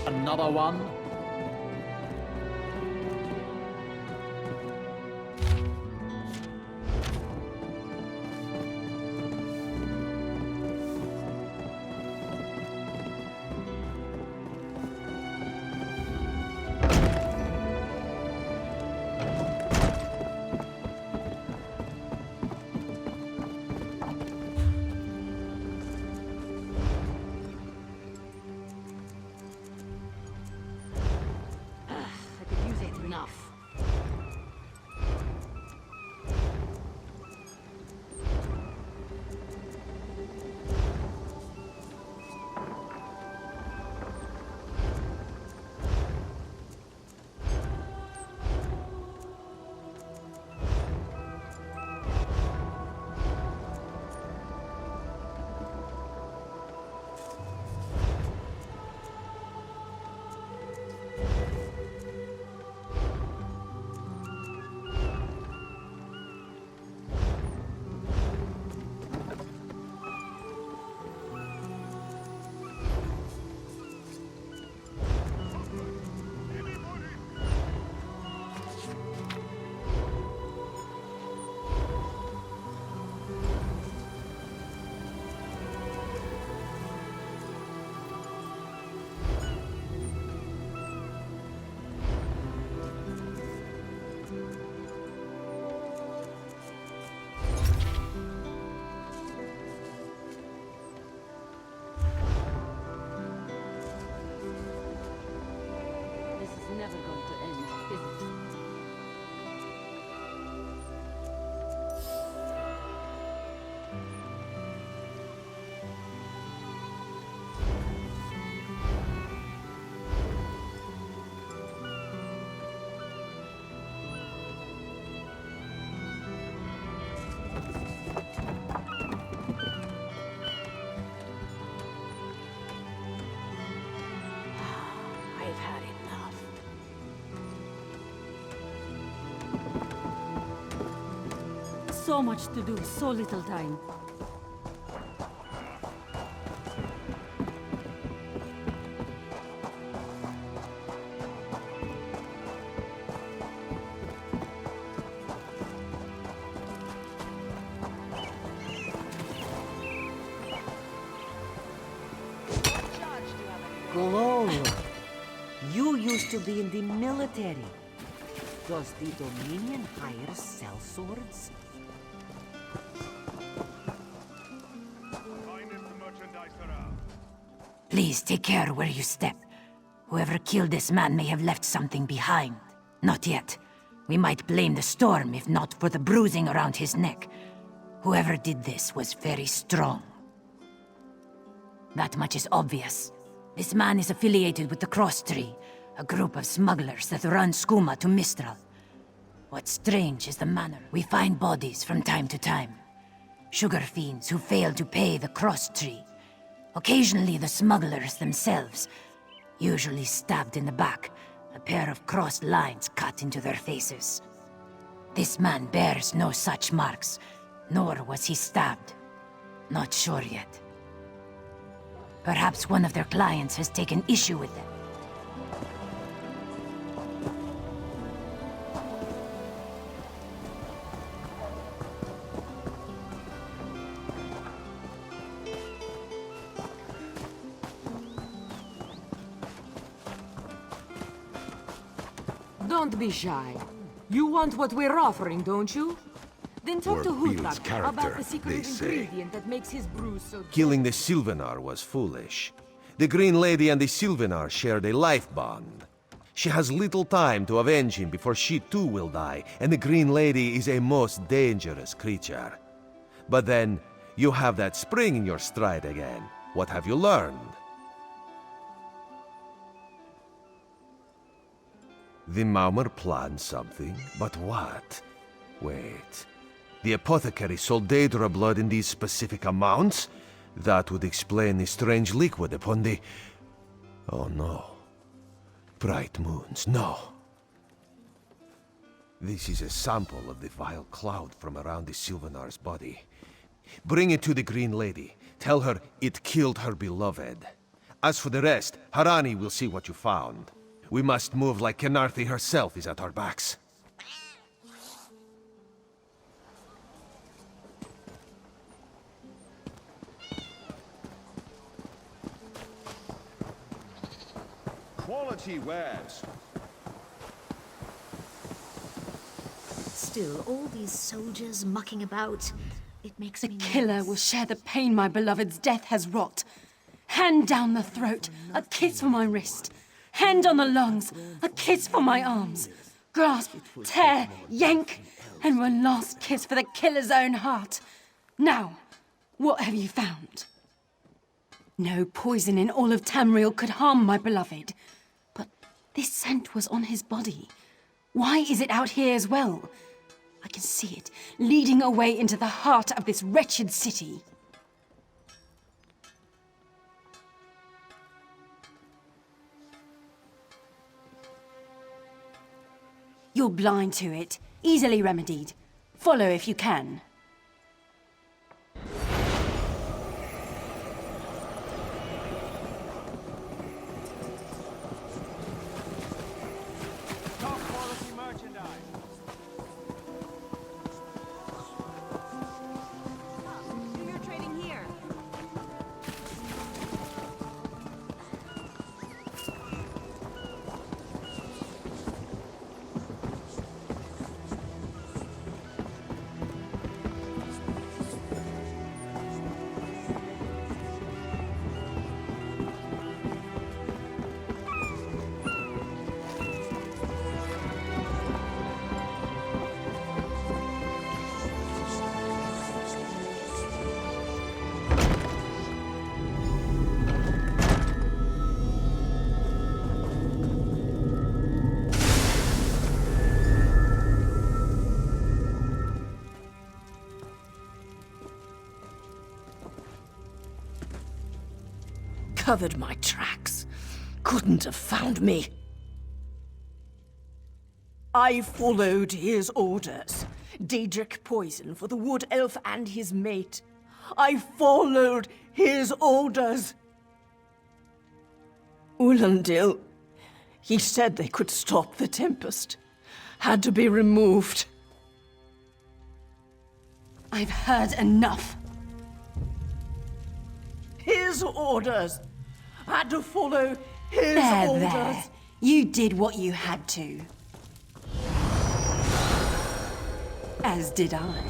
Another one. So much to do, so little time. Glow, you used to be in the military. Does the Dominion hire sellswords? Please take care where you step. Whoever killed this man may have left something behind. Not yet. We might blame the storm if not for the bruising around his neck. Whoever did this was very strong. That much is obvious. This man is affiliated with the Cross Tree, a group of smugglers that run skooma to Mistral. What's strange is the manner. We find bodies from time to time. Sugar fiends who fail to pay the Cross Tree. Occasionally the smugglers themselves, usually stabbed in the back, a pair of crossed lines cut into their faces. This man bears no such marks, nor was he stabbed. Not sure yet. Perhaps one of their clients has taken issue with them. Don't be shy. You want what we're offering, don't you? Then talk to Bill's Hutlag about character, the secret they say. ingredient that makes his brew so... Killing the Sylvanar was foolish. The Green Lady and the Sylvanar shared a life bond. She has little time to avenge him before she too will die, and the Green Lady is a most dangerous creature. But then, you have that spring in your stride again. What have you learned? The Maumar planned something, but what? Wait. The apothecary sold Daedra blood in these specific amounts? That would explain the strange liquid upon the... Oh no. Bright moons, no. This is a sample of the vile cloud from around the Sylvanar's body. Bring it to the Green Lady. Tell her it killed her beloved. As for the rest, Harani will see what you found. We must move like Kenarthi herself is at our backs. Quality wares. Still, all these soldiers mucking about, it makes The me killer nervous. will share the pain my beloved's death has wrought. Hand down the throat, a kiss for my wrist. Hand on the lungs, a kiss for my arms. Grasp, tear, yank, and one last kiss for the killer's own heart. Now, what have you found? No poison in all of Tamriel could harm my beloved. But this scent was on his body. Why is it out here as well? I can see it, leading away into the heart of this wretched city. You're blind to it, easily remedied. Follow if you can. Top quality merchandise. Do your trading here. Covered my tracks. Couldn't have found me. I followed his orders. Daedric poison for the wood elf and his mate. I followed his orders. Ulandil, he said they could stop the Tempest. Had to be removed. I've heard enough. His orders. Had to follow his orders. There. You did what you had to. As did I.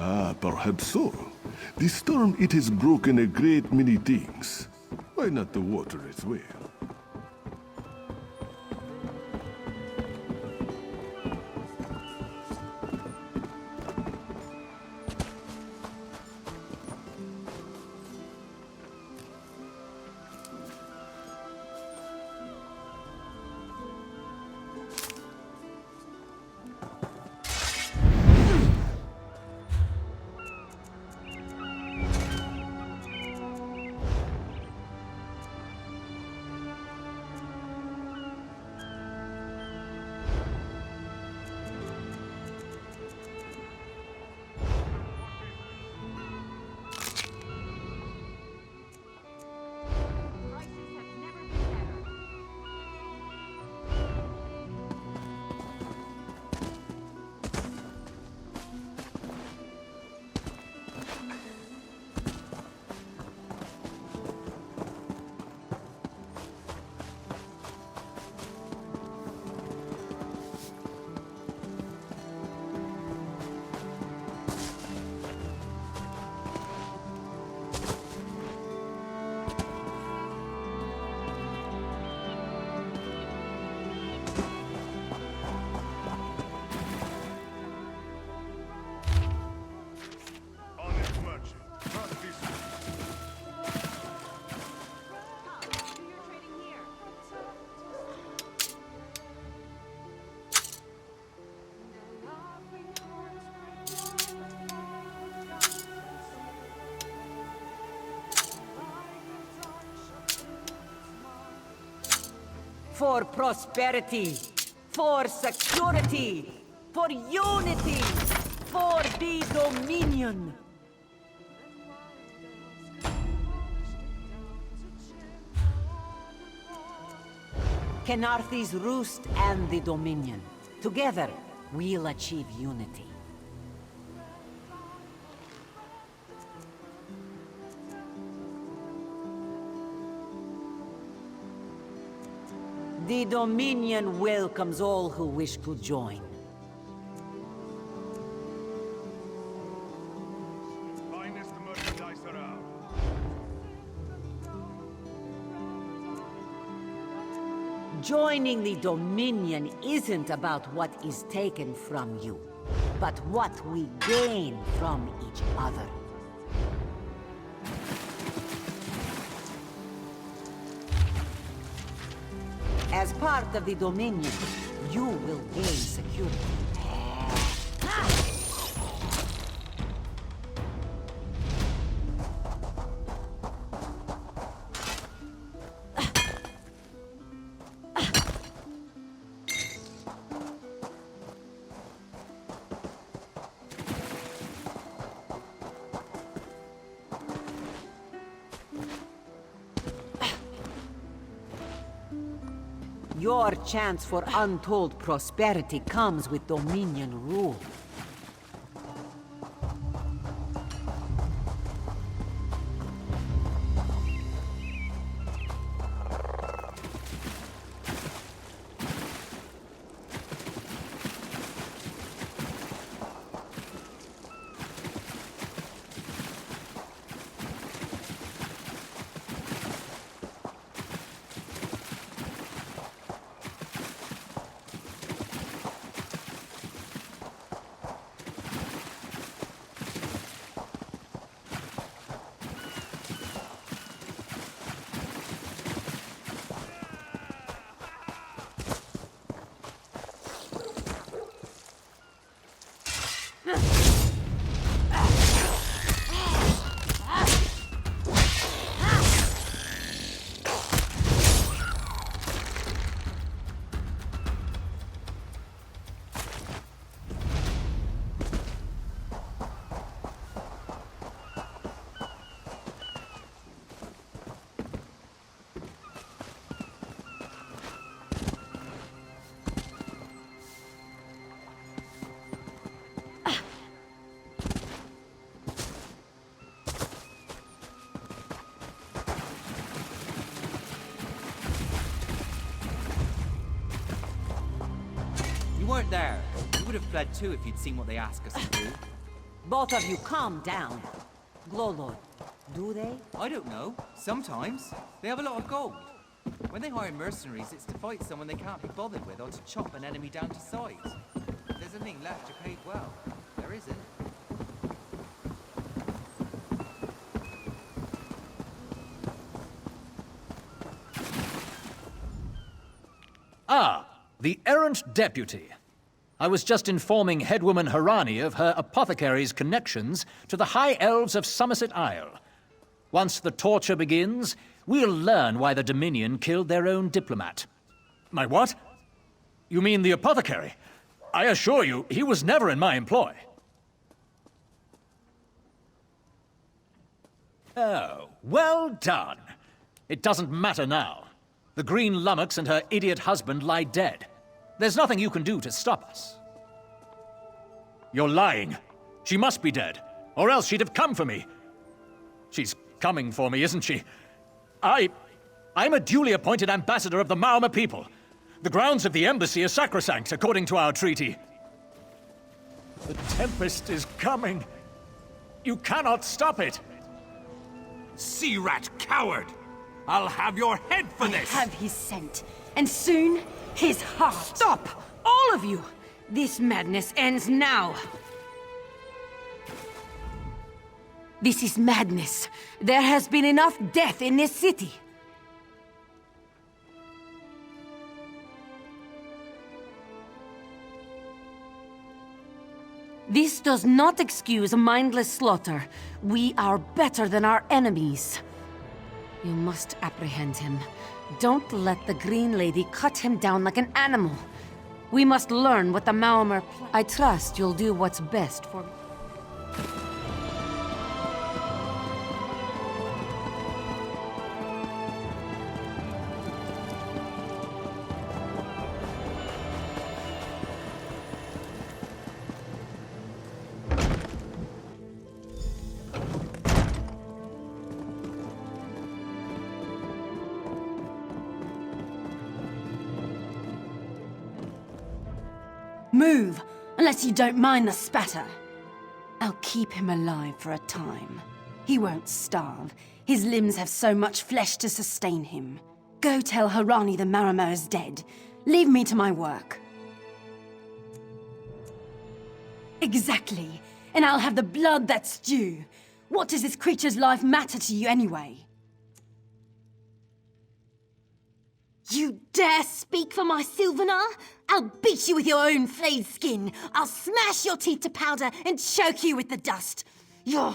Ah, perhaps so. The storm, it has broken a great many things. Why not the water as well? For prosperity, for security, for unity, for the Dominion. Kenarthi's Roost and the Dominion. Together, we'll achieve unity. The Dominion welcomes all who wish to join. Finest merchandise around. Joining the Dominion isn't about what is taken from you, but what we gain from each other. As part of the Dominion, you will gain security. Your chance for untold prosperity comes with Dominion rule. You weren't there. You would have fled too if you'd seen what they asked us to do. Both of you calm down. Glowlord, do they? I don't know. Sometimes. They have a lot of gold. When they hire mercenaries, it's to fight someone they can't be bothered with or to chop an enemy down to size. If there's anything left, you're paid well. There isn't. Ah, the errant deputy. I was just informing Headwoman Harani of her apothecary's connections to the High Elves of Somerset Isle. Once the torture begins, we'll learn why the Dominion killed their own diplomat. My what? You mean the apothecary? I assure you, he was never in my employ. Oh, well done. It doesn't matter now. The Green Lummox and her idiot husband lie dead. There's nothing you can do to stop us. You're lying. She must be dead, or else she'd have come for me. She's coming for me, isn't she? I'm a duly appointed ambassador of the Mauma people. The grounds of the embassy are sacrosanct, according to our treaty. The Tempest is coming. You cannot stop it. Sea rat coward! I'll have your head for this! I have his scent, and soon, his heart. Stop! All of you! This madness ends now! This is madness. There has been enough death in this city. This does not excuse mindless slaughter. We are better than our enemies. You must apprehend him. Don't let the Green Lady cut him down like an animal. We must learn what the Maumar... I trust you'll do what's best for... Move, unless you don't mind the spatter. I'll keep him alive for a time. He won't starve. His limbs have so much flesh to sustain him. Go tell Harani the Marama is dead. Leave me to my work. Exactly. And I'll have the blood that's due. What does this creature's life matter to you anyway? You dare speak for my Sylvanar? I'll beat you with your own flayed skin. I'll smash your teeth to powder and choke you with the dust. You're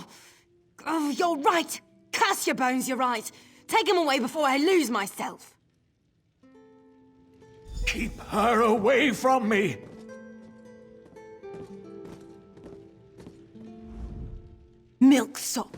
right. Curse your bones, you're right. Take him away before I lose myself. Keep her away from me! Milksop.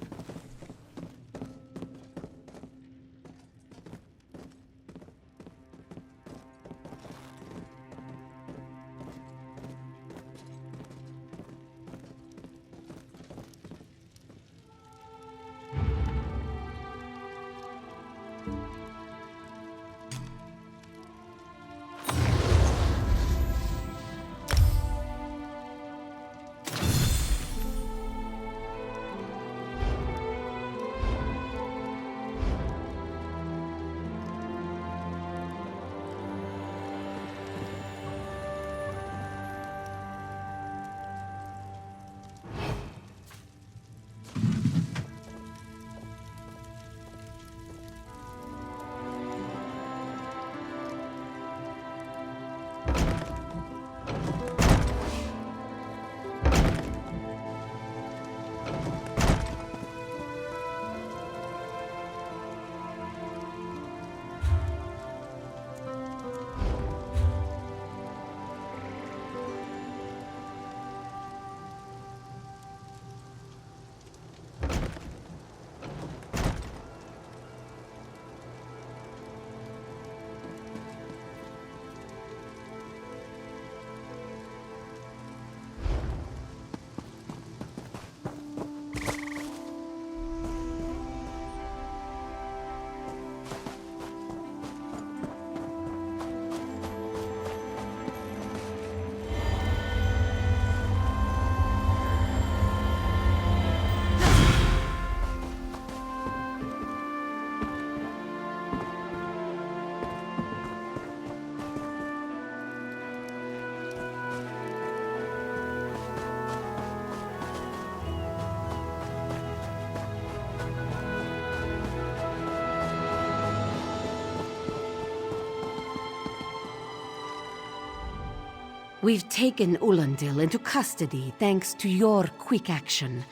We've taken Ulandil into custody thanks to your quick action.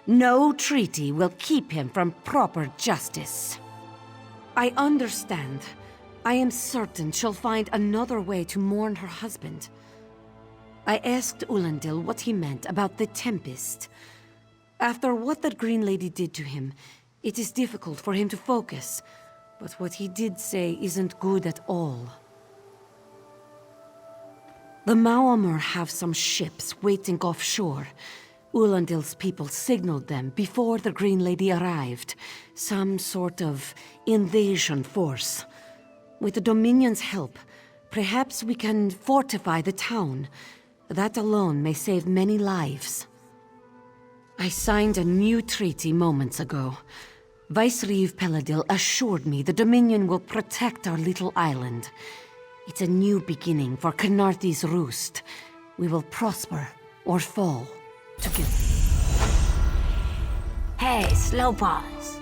No treaty will keep him from proper justice. I understand. I am certain she'll find another way to mourn her husband. I asked Ulandil what he meant about the Tempest. After what that Green Lady did to him, it is difficult for him to focus. But what he did say isn't good at all. The Maormer have some ships waiting offshore. Ulandil's people signaled them before the Green Lady arrived. Some sort of invasion force. With the Dominion's help, perhaps we can fortify the town. That alone may save many lives. I signed a new treaty moments ago. Vicereeve Peladil assured me the Dominion will protect our little island. It's a new beginning for Khenarthi's roost. We will prosper or fall together. Hey, Slowpaws!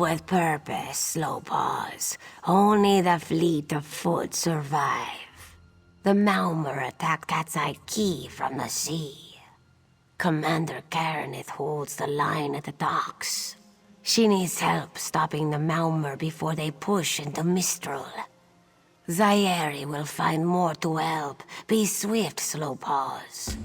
with purpose, Slowpaws. Only the fleet of foot survive. The Malmer attacked Cat's-Eye Key from the sea. Commander Karenith holds the line at the docks. She needs help stopping the Malmer before they push into Mistral. Zairi will find more to help. Be swift, Slowpaws.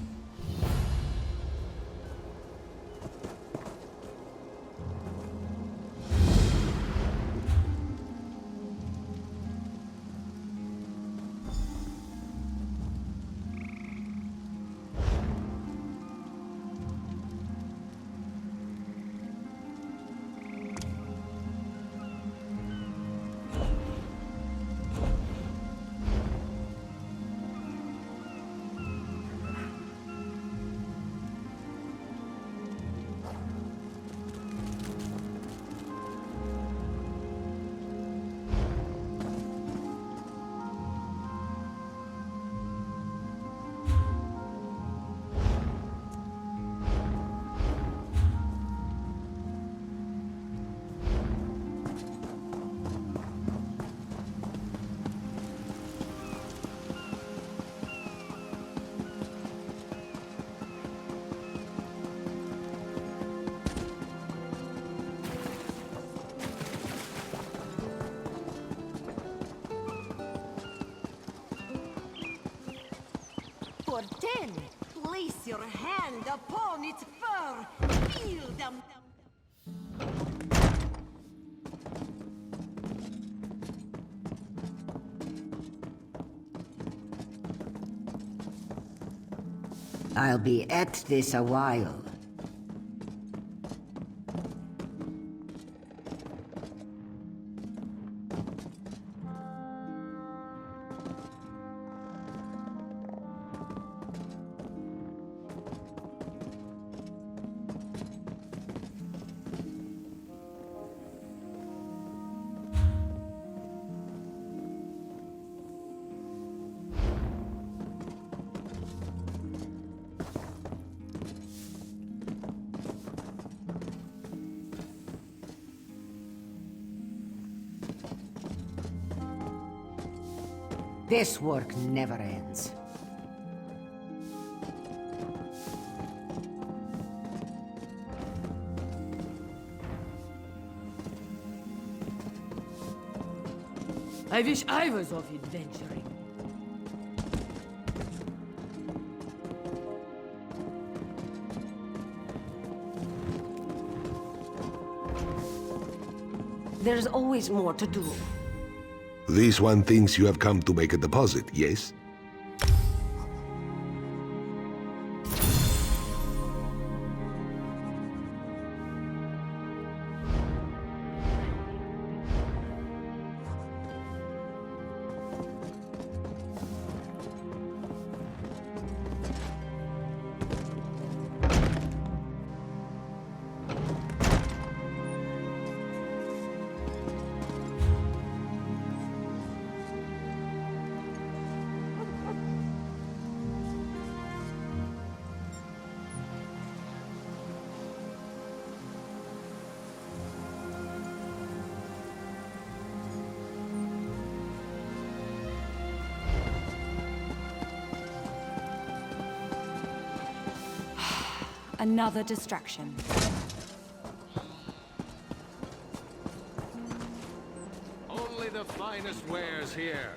For 10, place your hand upon its fur. Feel them. I'll be at this a while. This work never ends. I wish I was off adventuring. There's always more to do. This one thinks you have come to make a deposit, yes? Another distraction. Only the finest wares here.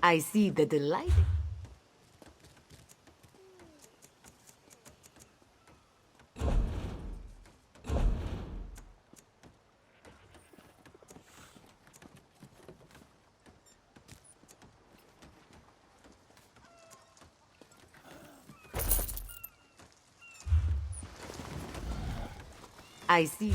I see the delight. I see.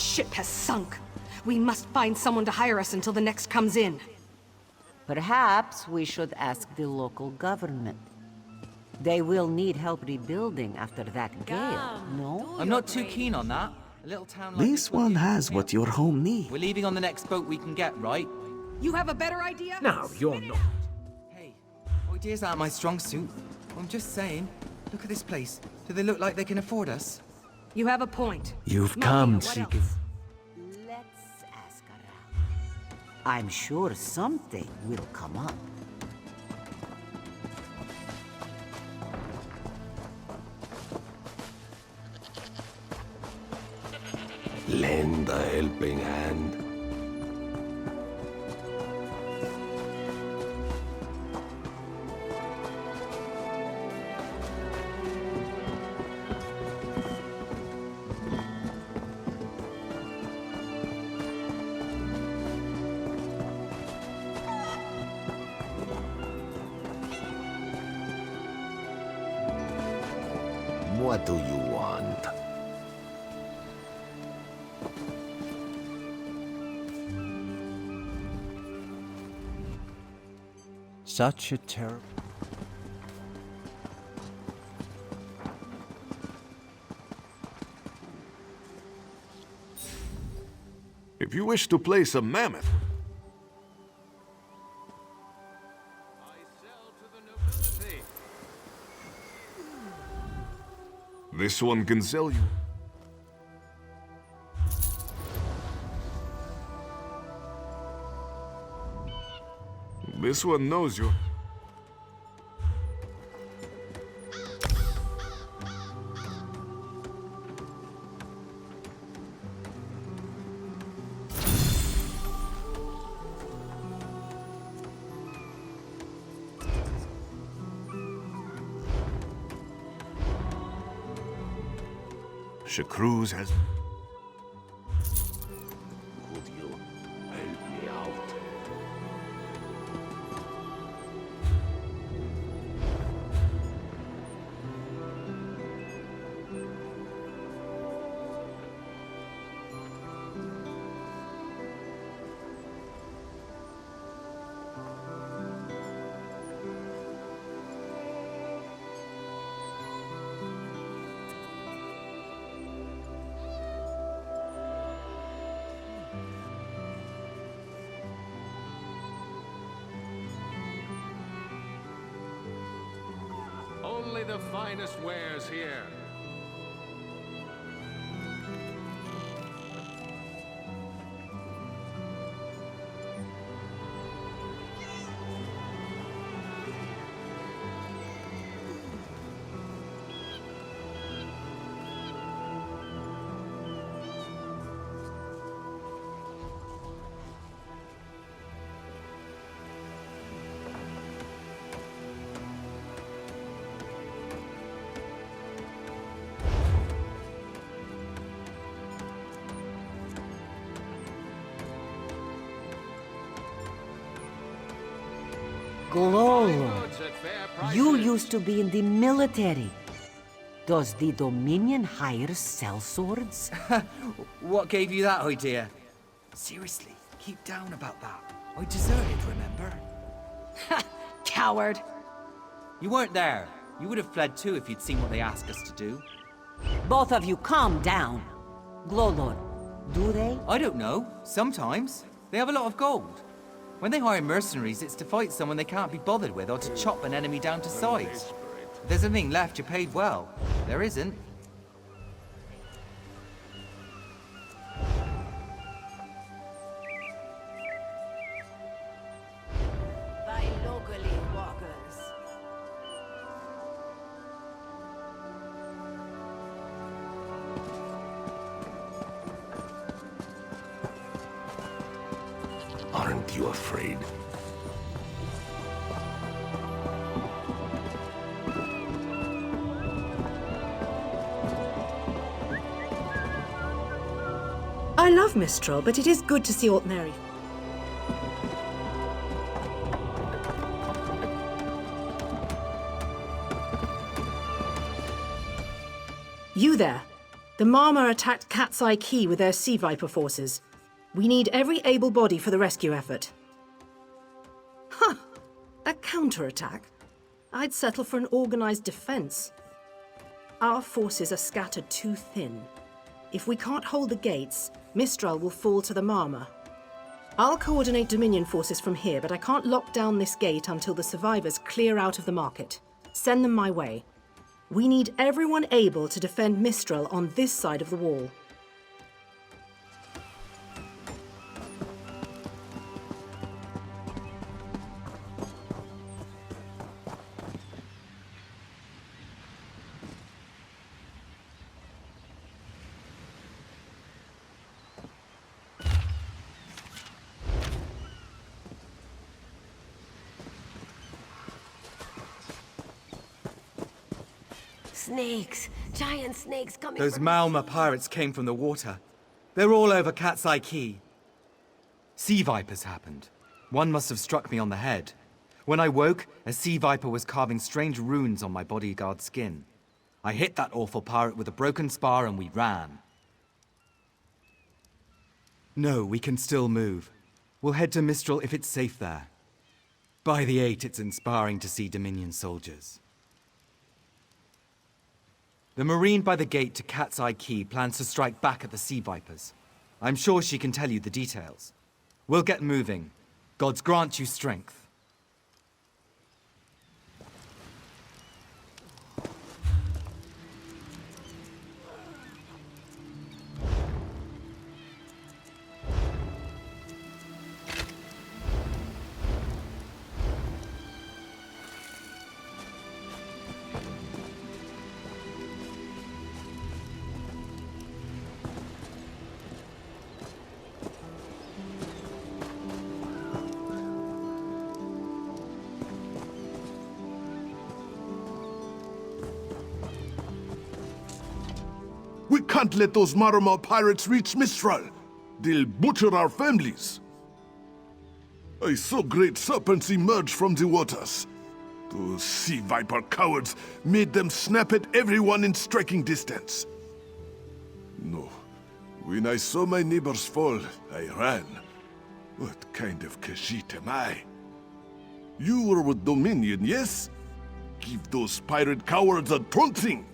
ship has sunk. We must find someone to hire us until the next comes in. Perhaps we should ask the local government. They will need help rebuilding after that gale, no? I'm not too keen on that. A little town like This one has what your home needs. We're leaving on the next boat we can get, right? You have a better idea? No, you're not. Hey, ideas aren't my strong suit. I'm just saying. Look at this place. Do they look like they can afford us? You have a point. You've Mafia, come, what Seeker. else? Let's ask around. I'm sure something will come up. Lend a helping hand. What do you want? Such a terrible... If you wish to place a mammoth... This one can sell you. This one knows you. Shacruz has... Could you help me out? Only the finest wares here. Glolo, you used to be in the military. Does the Dominion hire sellswords? What gave you that idea? Seriously, keep down about that. I deserted, remember? Coward! You weren't there. You would have fled too if you'd seen what they asked us to do. Both of you calm down. Glolor, do they? I don't know. Sometimes. They have a lot of gold. When they hire mercenaries, it's to fight someone they can't be bothered with or to chop an enemy down to size. If there's anything left, you're paid well. There isn't. By locally walkers. Aren't you afraid? I love Mistral, but it is good to see Aunt Mary. You there. The Marma attacked Cat's Eye Key with their Sea Viper forces. We need every able body for the rescue effort. Huh! A counterattack? I'd settle for an organized defense. Our forces are scattered too thin. If we can't hold the gates, Mistral will fall to the Marma. I'll coordinate Dominion forces from here, but I can't lock down this gate until the survivors clear out of the market. Send them my way. We need everyone able to defend Mistral on this side of the wall. Snakes! Giant snakes coming Those from Malma pirates came from the water. They're all over Cat's Eye Key. Sea vipers happened. One must have struck me on the head. When I woke, a sea viper was carving strange runes on my bodyguard's skin. I hit that awful pirate with a broken spar and we ran. No, we can still move. We'll head to Mistral if it's safe there. By the 8, it's inspiring to see Dominion soldiers. The Marine by the gate to Cat's Eye Key plans to strike back at the Sea Vipers. I'm sure she can tell you the details. We'll get moving. Gods grant you strength. We can't let those Marama pirates reach Mistral. They'll butcher our families. I saw great serpents emerge from the waters. Those sea viper cowards made them snap at everyone in striking distance. No. When I saw my neighbors fall, I ran. What kind of Khajiit am I? You were with Dominion, yes? Give those pirate cowards a trouncing!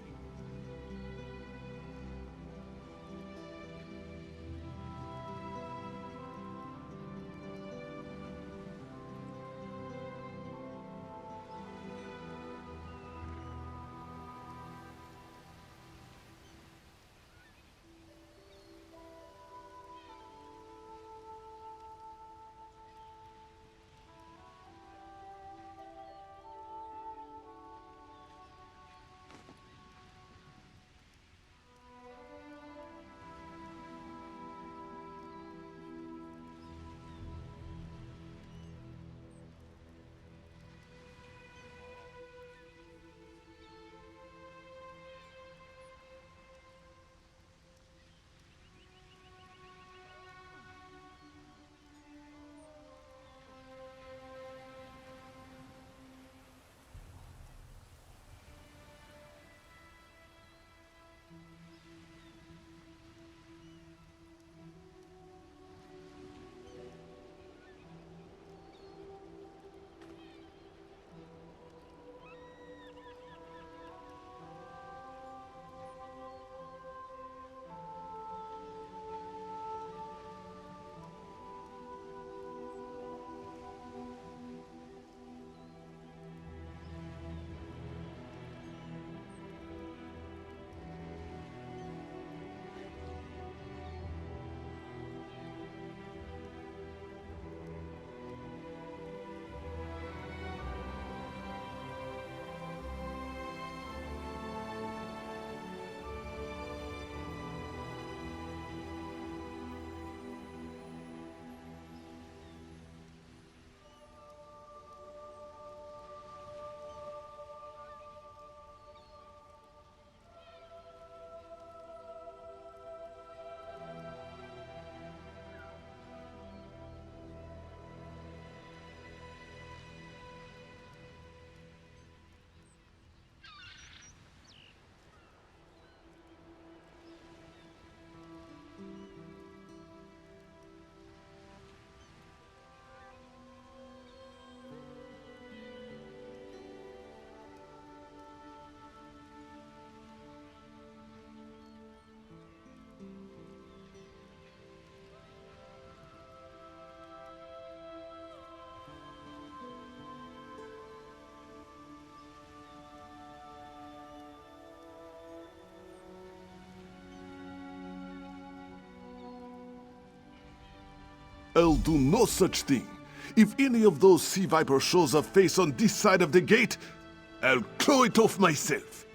I'll do no such thing. If any of those sea vipers shows a face on this side of the gate, I'll claw it off myself.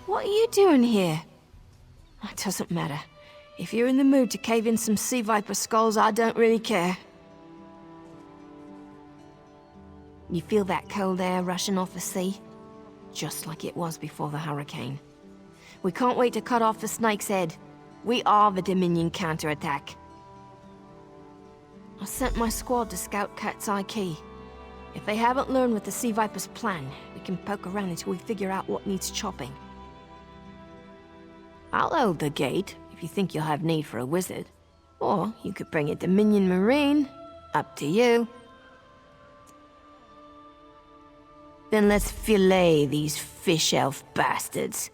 What are you doing here? It doesn't matter. If you're in the mood to cave in some sea viper skulls, I don't really care. You feel that cold air rushing off the sea? Just like it was before the hurricane. We can't wait to cut off the snake's head. We are the Dominion counterattack. I sent my squad to scout Cat's Eye Key. If they haven't learned what the Sea Viper's plan, we can poke around until we figure out what needs chopping. I'll hold the gate, if you think you'll have need for a wizard. Or you could bring a Dominion Marine. Up to you. Then let's fillet these fish elf bastards.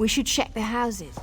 We should check the houses.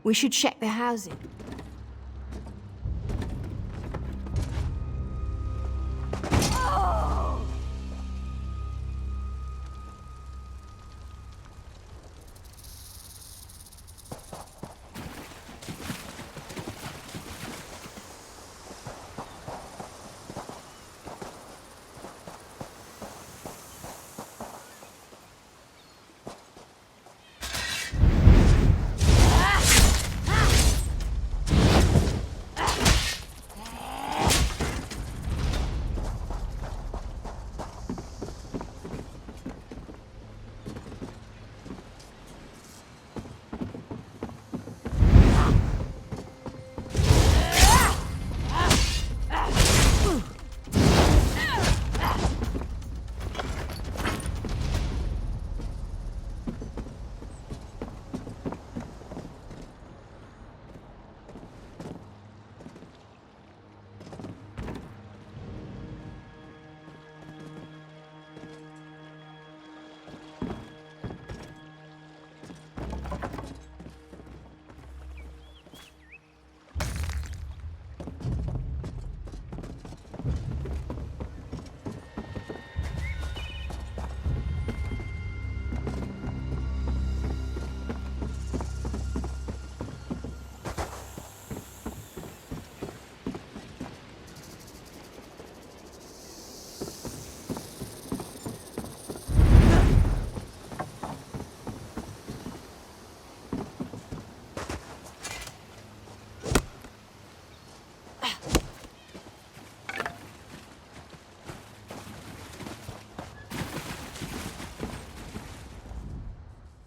We should check the housing.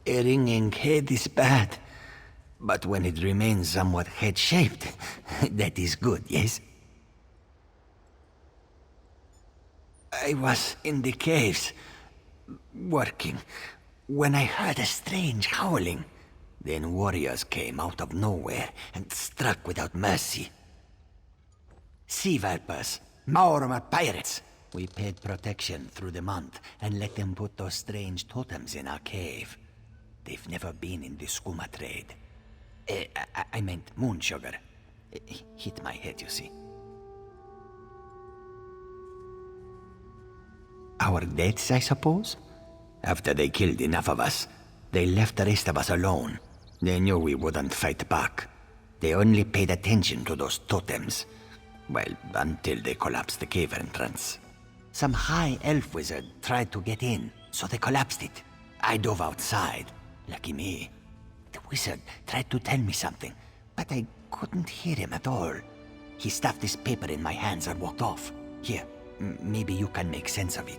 A ringing head is bad, but when it remains somewhat head-shaped, that is good, yes? I was in the caves, working, when I heard a strange howling. Then warriors came out of nowhere and struck without mercy. Sea vipers, Maormer pirates. We paid protection through the month and let them put those strange totems in our cave. They've never been in the skooma trade. I meant moon sugar. Hit my head, you see. Our deaths, I suppose? After they killed enough of us, they left the rest of us alone. They knew we wouldn't fight back. They only paid attention to those totems. Well, until they collapsed the cave entrance. Some high elf wizard tried to get in, so they collapsed it. I dove outside. Lucky me. The wizard tried to tell me something, but I couldn't hear him at all. He stuffed his paper in my hands and walked off. Here, maybe you can make sense of it.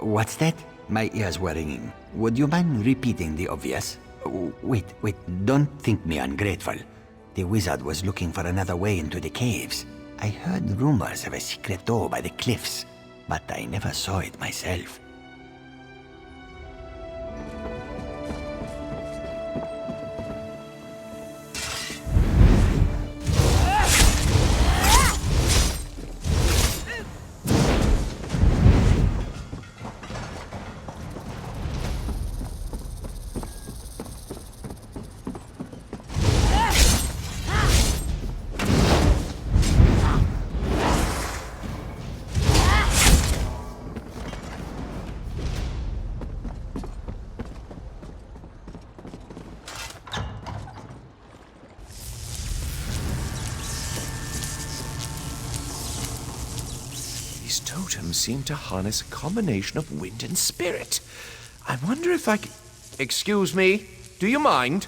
What's that? My ears were ringing. Would you mind repeating the obvious? Wait, don't think me ungrateful. The wizard was looking for another way into the caves. I heard rumors of a secret door by the cliffs, but I never saw it myself. These totems seem to harness a combination of wind and spirit. I wonder if I can... Excuse me, do you mind?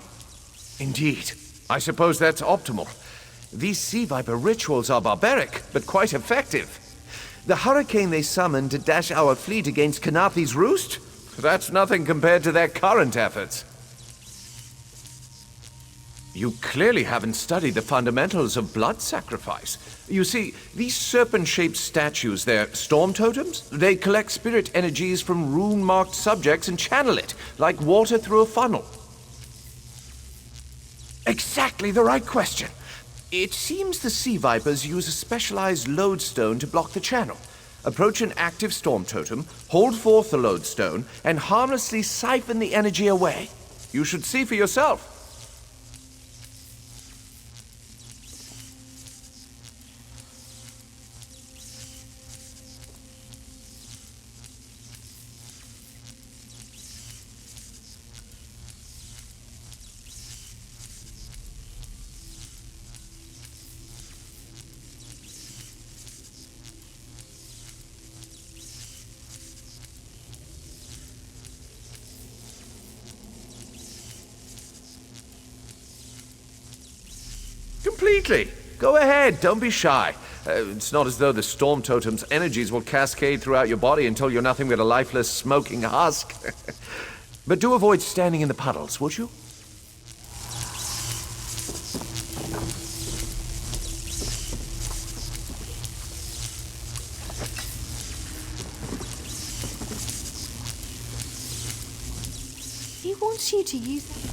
Indeed. I suppose that's optimal. These sea viper rituals are barbaric, but quite effective. The hurricane they summoned to dash our fleet against Kanapi's roost? That's nothing compared to their current efforts. You clearly haven't studied the fundamentals of blood sacrifice. You see, these serpent-shaped statues, they're storm totems. They collect spirit energies from rune-marked subjects and channel it, like water through a funnel. Exactly the right question. It seems the sea vipers use a specialized lodestone to block the channel. Approach an active storm totem, hold forth the lodestone, and harmlessly siphon the energy away. You should see for yourself. Completely. Go ahead, don't be shy. It's not as though the storm totem's energies will cascade throughout your body until you're nothing but a lifeless, smoking husk. But do avoid standing in the puddles, would you? He wants you to use that.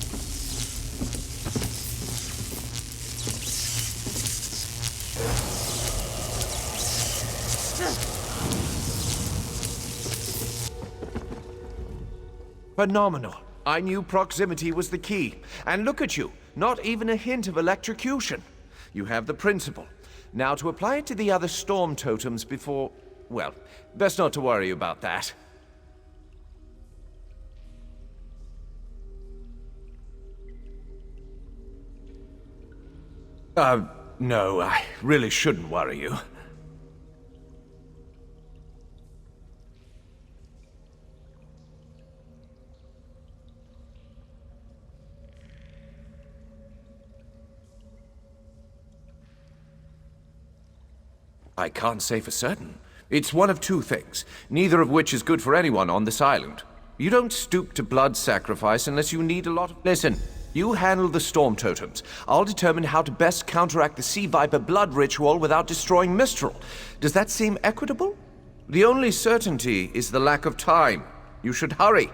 Phenomenal. I knew proximity was the key. And look at you, not even a hint of electrocution. You have the principle. Now to apply it to the other storm totems before... well, best not to worry about that. No, I really shouldn't worry you. I can't say for certain. It's one of two things, neither of which is good for anyone on this island. You don't stoop to blood sacrifice unless you need a lot of... Listen, you handle the storm totems. I'll determine how to best counteract the Sea Viper blood ritual without destroying Mistral. Does that seem equitable? The only certainty is the lack of time. You should hurry.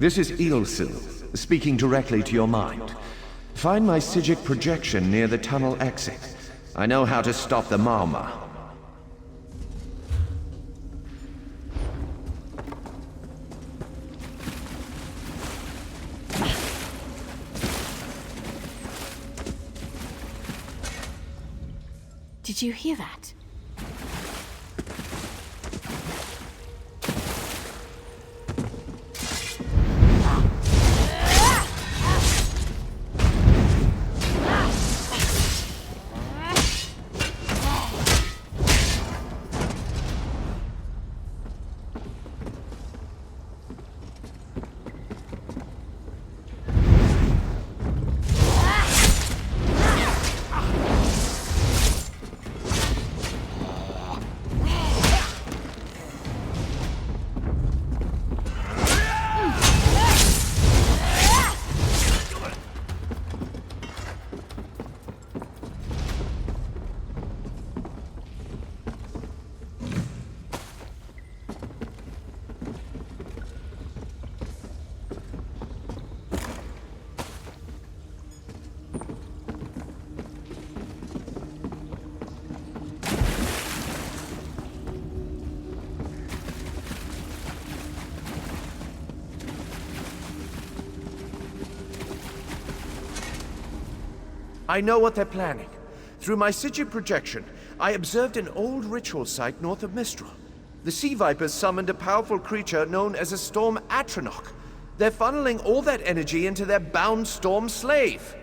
This is Eilsil, speaking directly to your mind. Find my Psijic projection near the tunnel exit. I know how to stop the Marma. Did you hear that? I know what they're planning. Through my Psijic projection, I observed an old ritual site north of Mistral. The Sea Vipers summoned a powerful creature known as a Storm Atronach. They're funneling all that energy into their bound Storm Slave.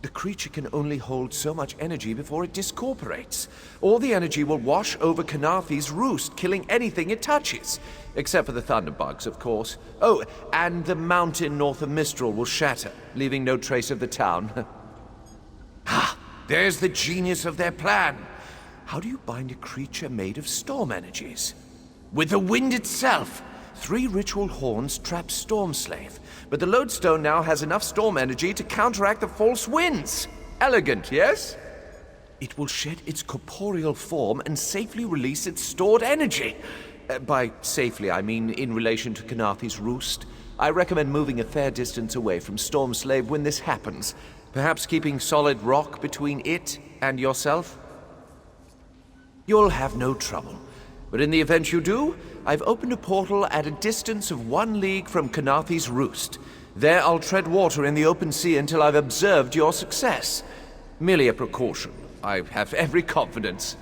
The creature can only hold so much energy before it discorporates. All the energy will wash over Khenarthi's roost, killing anything it touches. Except for the thunderbugs, of course. Oh, and the mountain north of Mistral will shatter, leaving no trace of the town. Ha! There's the genius of their plan. How do you bind a creature made of storm energies? With the wind itself! 3 ritual horns trap Storm Slave, but the lodestone now has enough storm energy to counteract the false winds. Elegant, yes? It will shed its corporeal form and safely release its stored energy. By safely, I mean in relation to Khenarthi's roost. I recommend moving a fair distance away from Storm Slave when this happens. Perhaps keeping solid rock between it and yourself? You'll have no trouble. But in the event you do, I've opened a portal at a distance of 1 league from Khenarthi's roost. There I'll tread water in the open sea until I've observed your success. Merely a precaution. I have every confidence.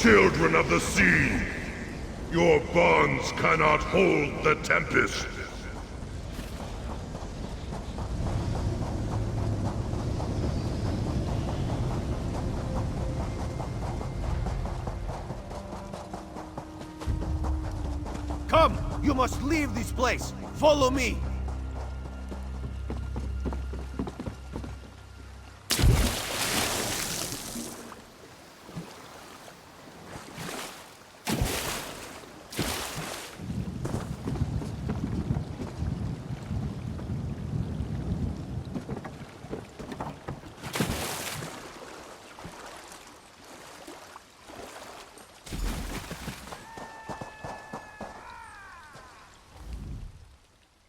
children of the sea! Your bonds cannot hold the Tempest! Come! You must leave this place! Follow me!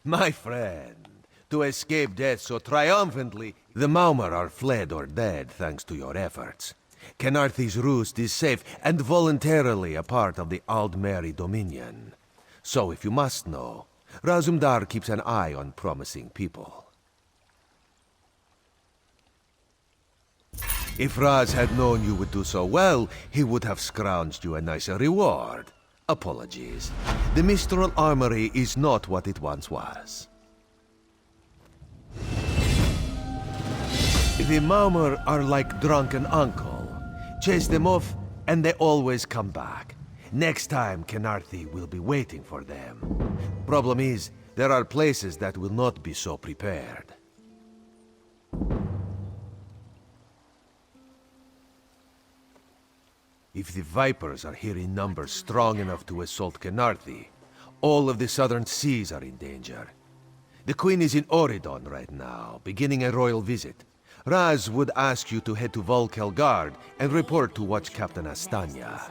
My friend, to escape death so triumphantly, the Maumar are fled or dead thanks to your efforts. Kenarthi's roost is safe and voluntarily a part of the Aldmeri Dominion. So if you must know, Razumdar keeps an eye on promising people. If Raz had known you would do so well, he would have scrounged you a nicer reward. Apologies. The Mistral Armory is not what it once was. The Maumar are like drunken uncle. Chase them off, and they always come back. Next time, Kenarthi will be waiting for them. Problem is, there are places that will not be so prepared. If the Vipers are here in numbers strong enough to assault Kenarthi, all of the southern seas are in danger. The Queen is in Oridon right now, beginning a royal visit. Raz would ask you to head to Volkel Guard and report to Watch Captain Astanya.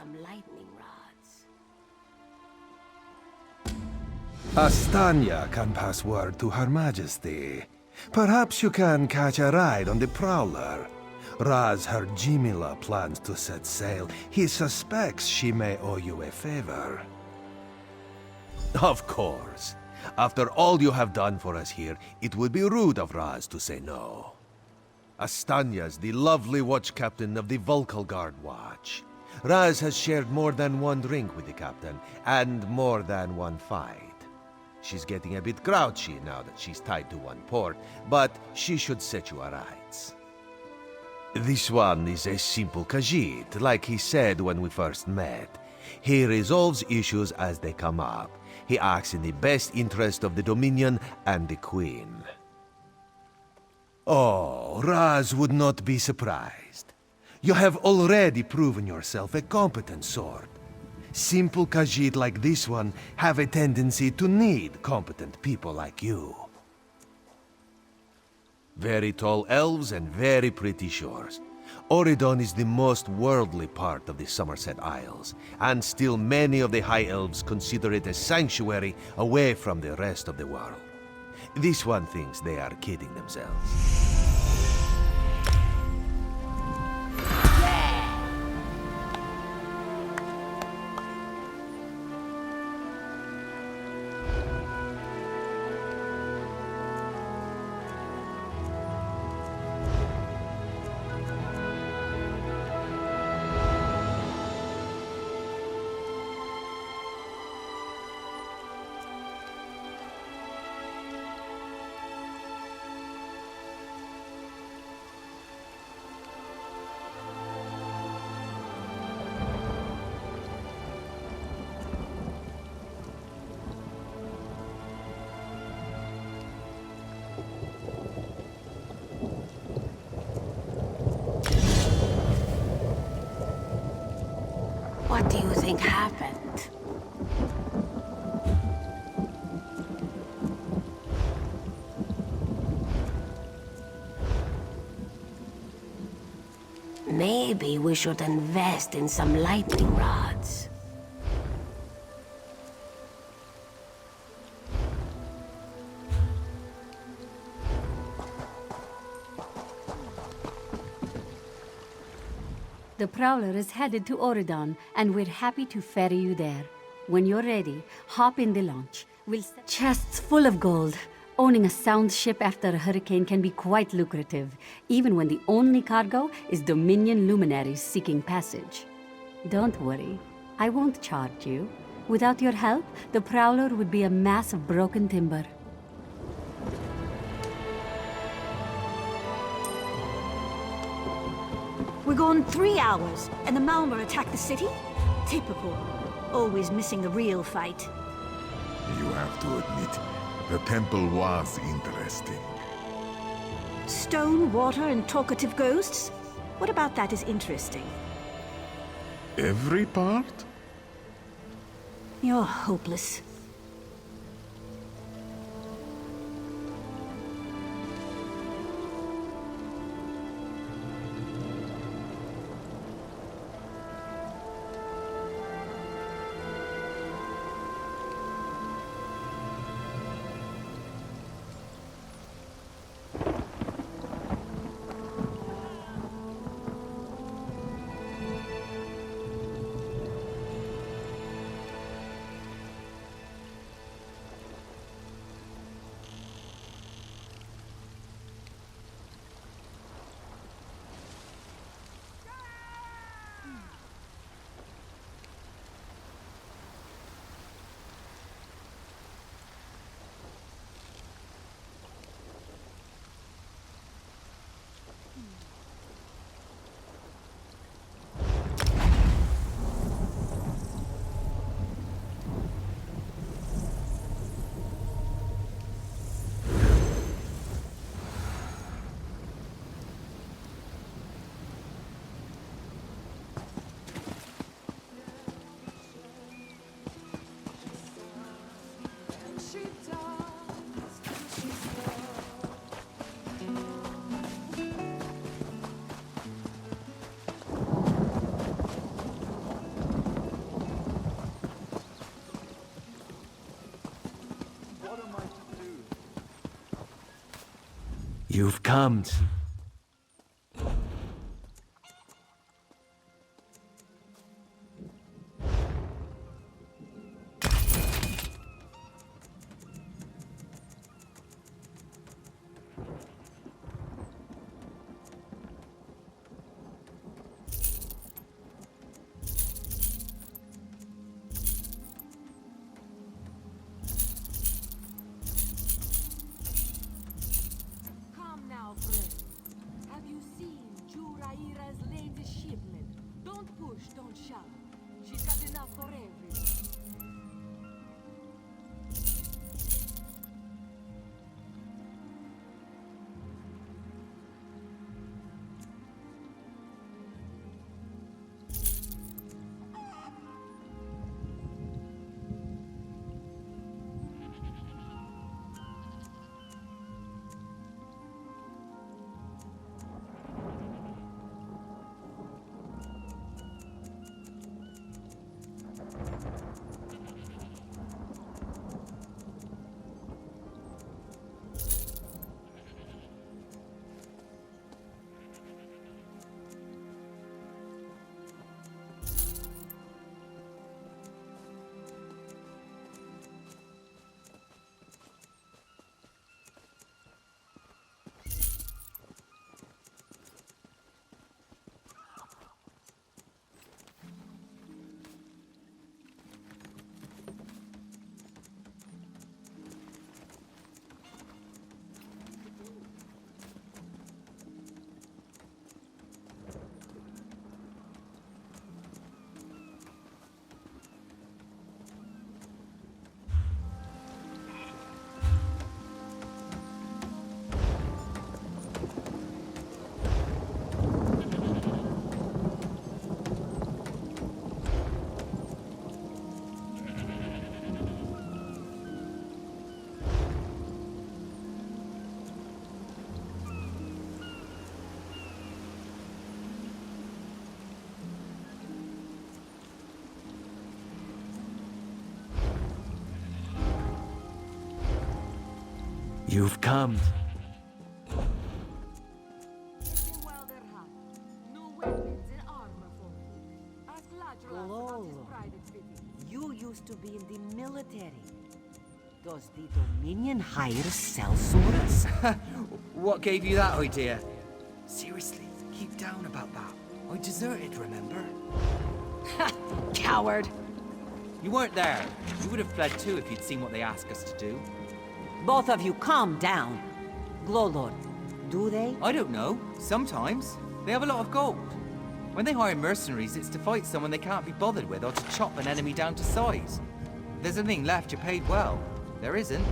Astanya can pass word to Her Majesty. Perhaps you can catch a ride on the Prowler. Raz her Jimila plans to set sail. He suspects she may owe you a favor. Of course. After all you have done for us here, it would be rude of Raz to say no. Astanya's the lovely watch captain of the Volkelgard Watch. Raz has shared more than one drink with the captain, and more than one fight. She's getting a bit grouchy now that she's tied to one port, but she should set you aright. This one is a simple Khajiit, like he said when we first met. He resolves issues as they come up. He acts in the best interest of the Dominion and the Queen. Oh, Raz would not be surprised. You have already proven yourself a competent sword. Simple Khajiit like this one have a tendency to need competent people like you. Very tall elves and very pretty shores. Oridon is the most worldly part of the Somerset Isles, and still many of the High Elves consider it a sanctuary away from the rest of the world. This one thinks they are kidding themselves. What do you think happened? Maybe we should invest in some lightning rods. The Prowler is headed to Oridon, and we're happy to ferry you there. When you're ready, hop in the launch. We'll chests full of gold. Owning a sound ship after a hurricane can be quite lucrative, even when the only cargo is Dominion luminaries seeking passage. Don't worry. I won't charge you. Without your help, the Prowler would be a mass of broken timber. We're gone 3 hours, and the Malmer attacked the city? Typical. Always missing the real fight. You have to admit, the temple was interesting. Stone, water, and talkative ghosts? What about that is interesting? Every part? You're hopeless. You've come. Don't shout. She's got enough for everyone. You've come. Lolo, you used to be in the military. Does the Dominion hire sellswords? What gave you that idea? Seriously, keep down about that. I deserted, remember? Coward. You weren't there. We would have fled too if you'd seen what they asked us to do. Both of you calm down. Glowlord, do they? I don't know. Sometimes. They have a lot of gold. When they hire mercenaries, it's to fight someone they can't be bothered with or to chop an enemy down to size. If there's anything left, you're paid well. There isn't.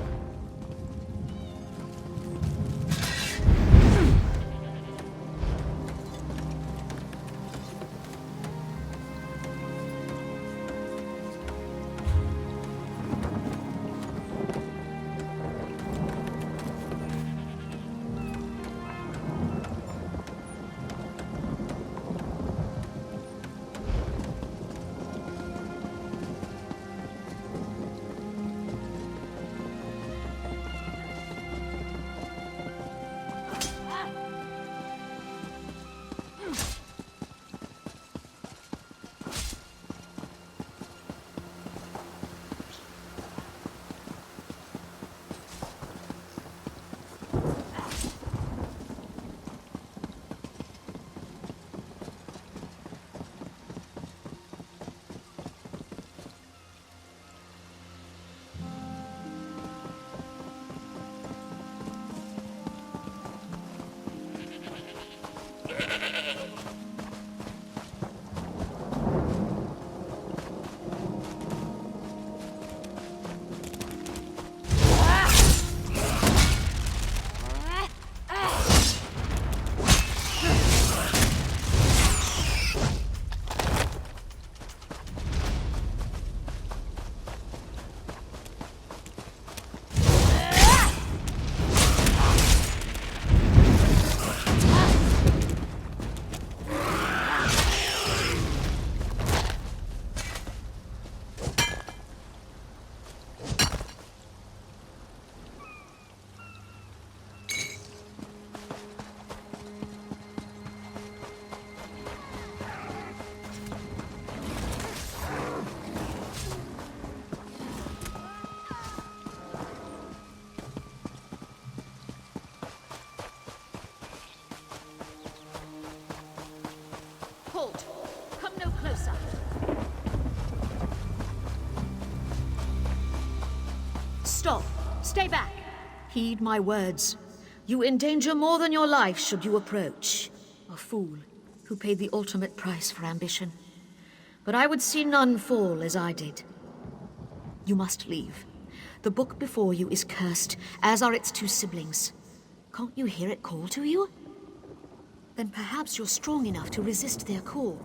Halt! Come no closer. Stop. Stay back. Heed my words. You endanger more than your life should you approach. A fool who paid the ultimate price for ambition. But I would see none fall as I did. You must leave. The book before you is cursed, as are its two siblings. Can't you hear it call to you? Then perhaps you're strong enough to resist their call.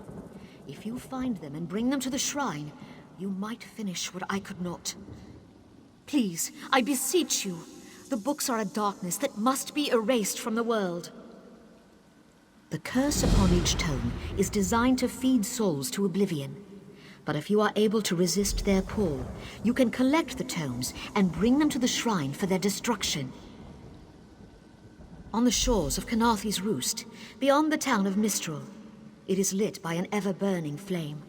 If you find them and bring them to the shrine, you might finish what I could not. Please, I beseech you. The books are a darkness that must be erased from the world. The curse upon each tome is designed to feed souls to oblivion. But if you are able to resist their call, you can collect the tomes and bring them to the shrine for their destruction. On the shores of Kanaathi's Roost, beyond the town of Mistral, it is lit by an ever-burning flame.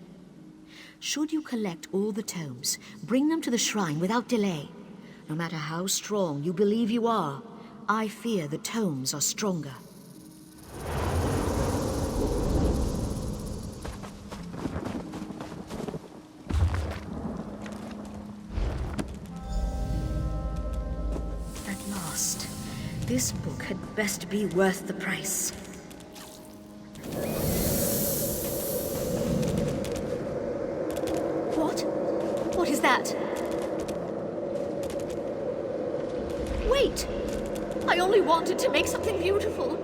Should you collect all the tomes, bring them to the shrine without delay. No matter how strong you believe you are, I fear the tomes are stronger. At last, this book had best be worth the price. What? What is that? Wait! I only wanted to make something beautiful.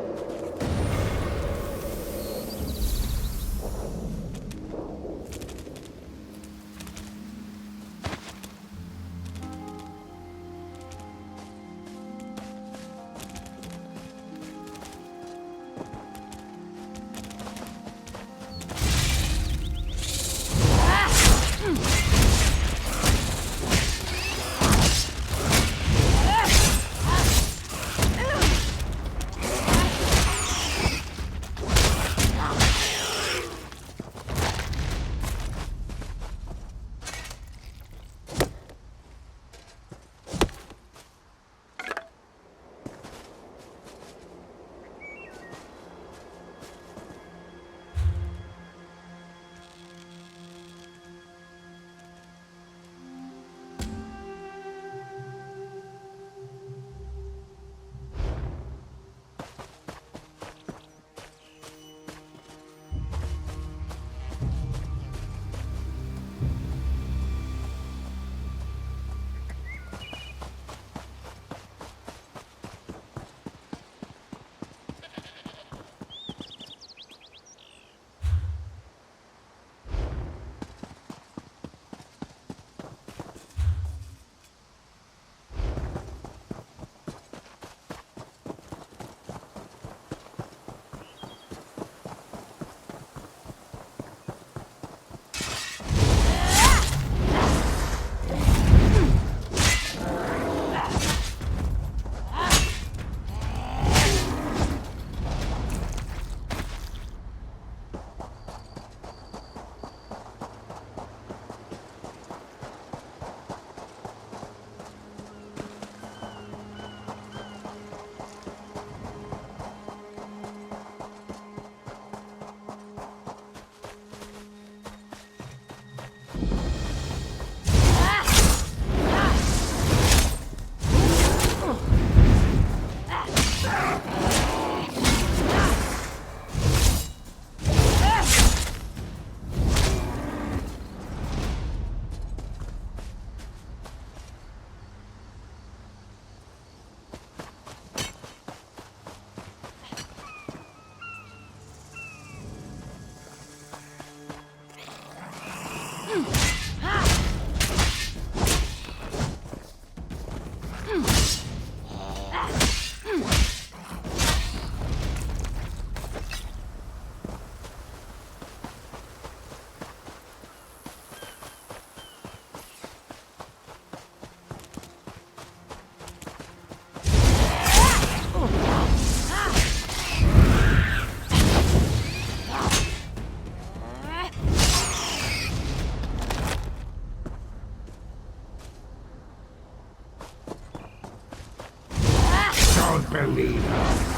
believer.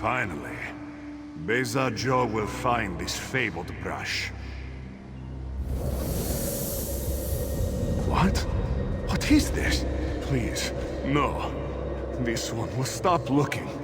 Finally, Be'zar will find this fabled brush. What? What is this? Please, no. This one will stop looking.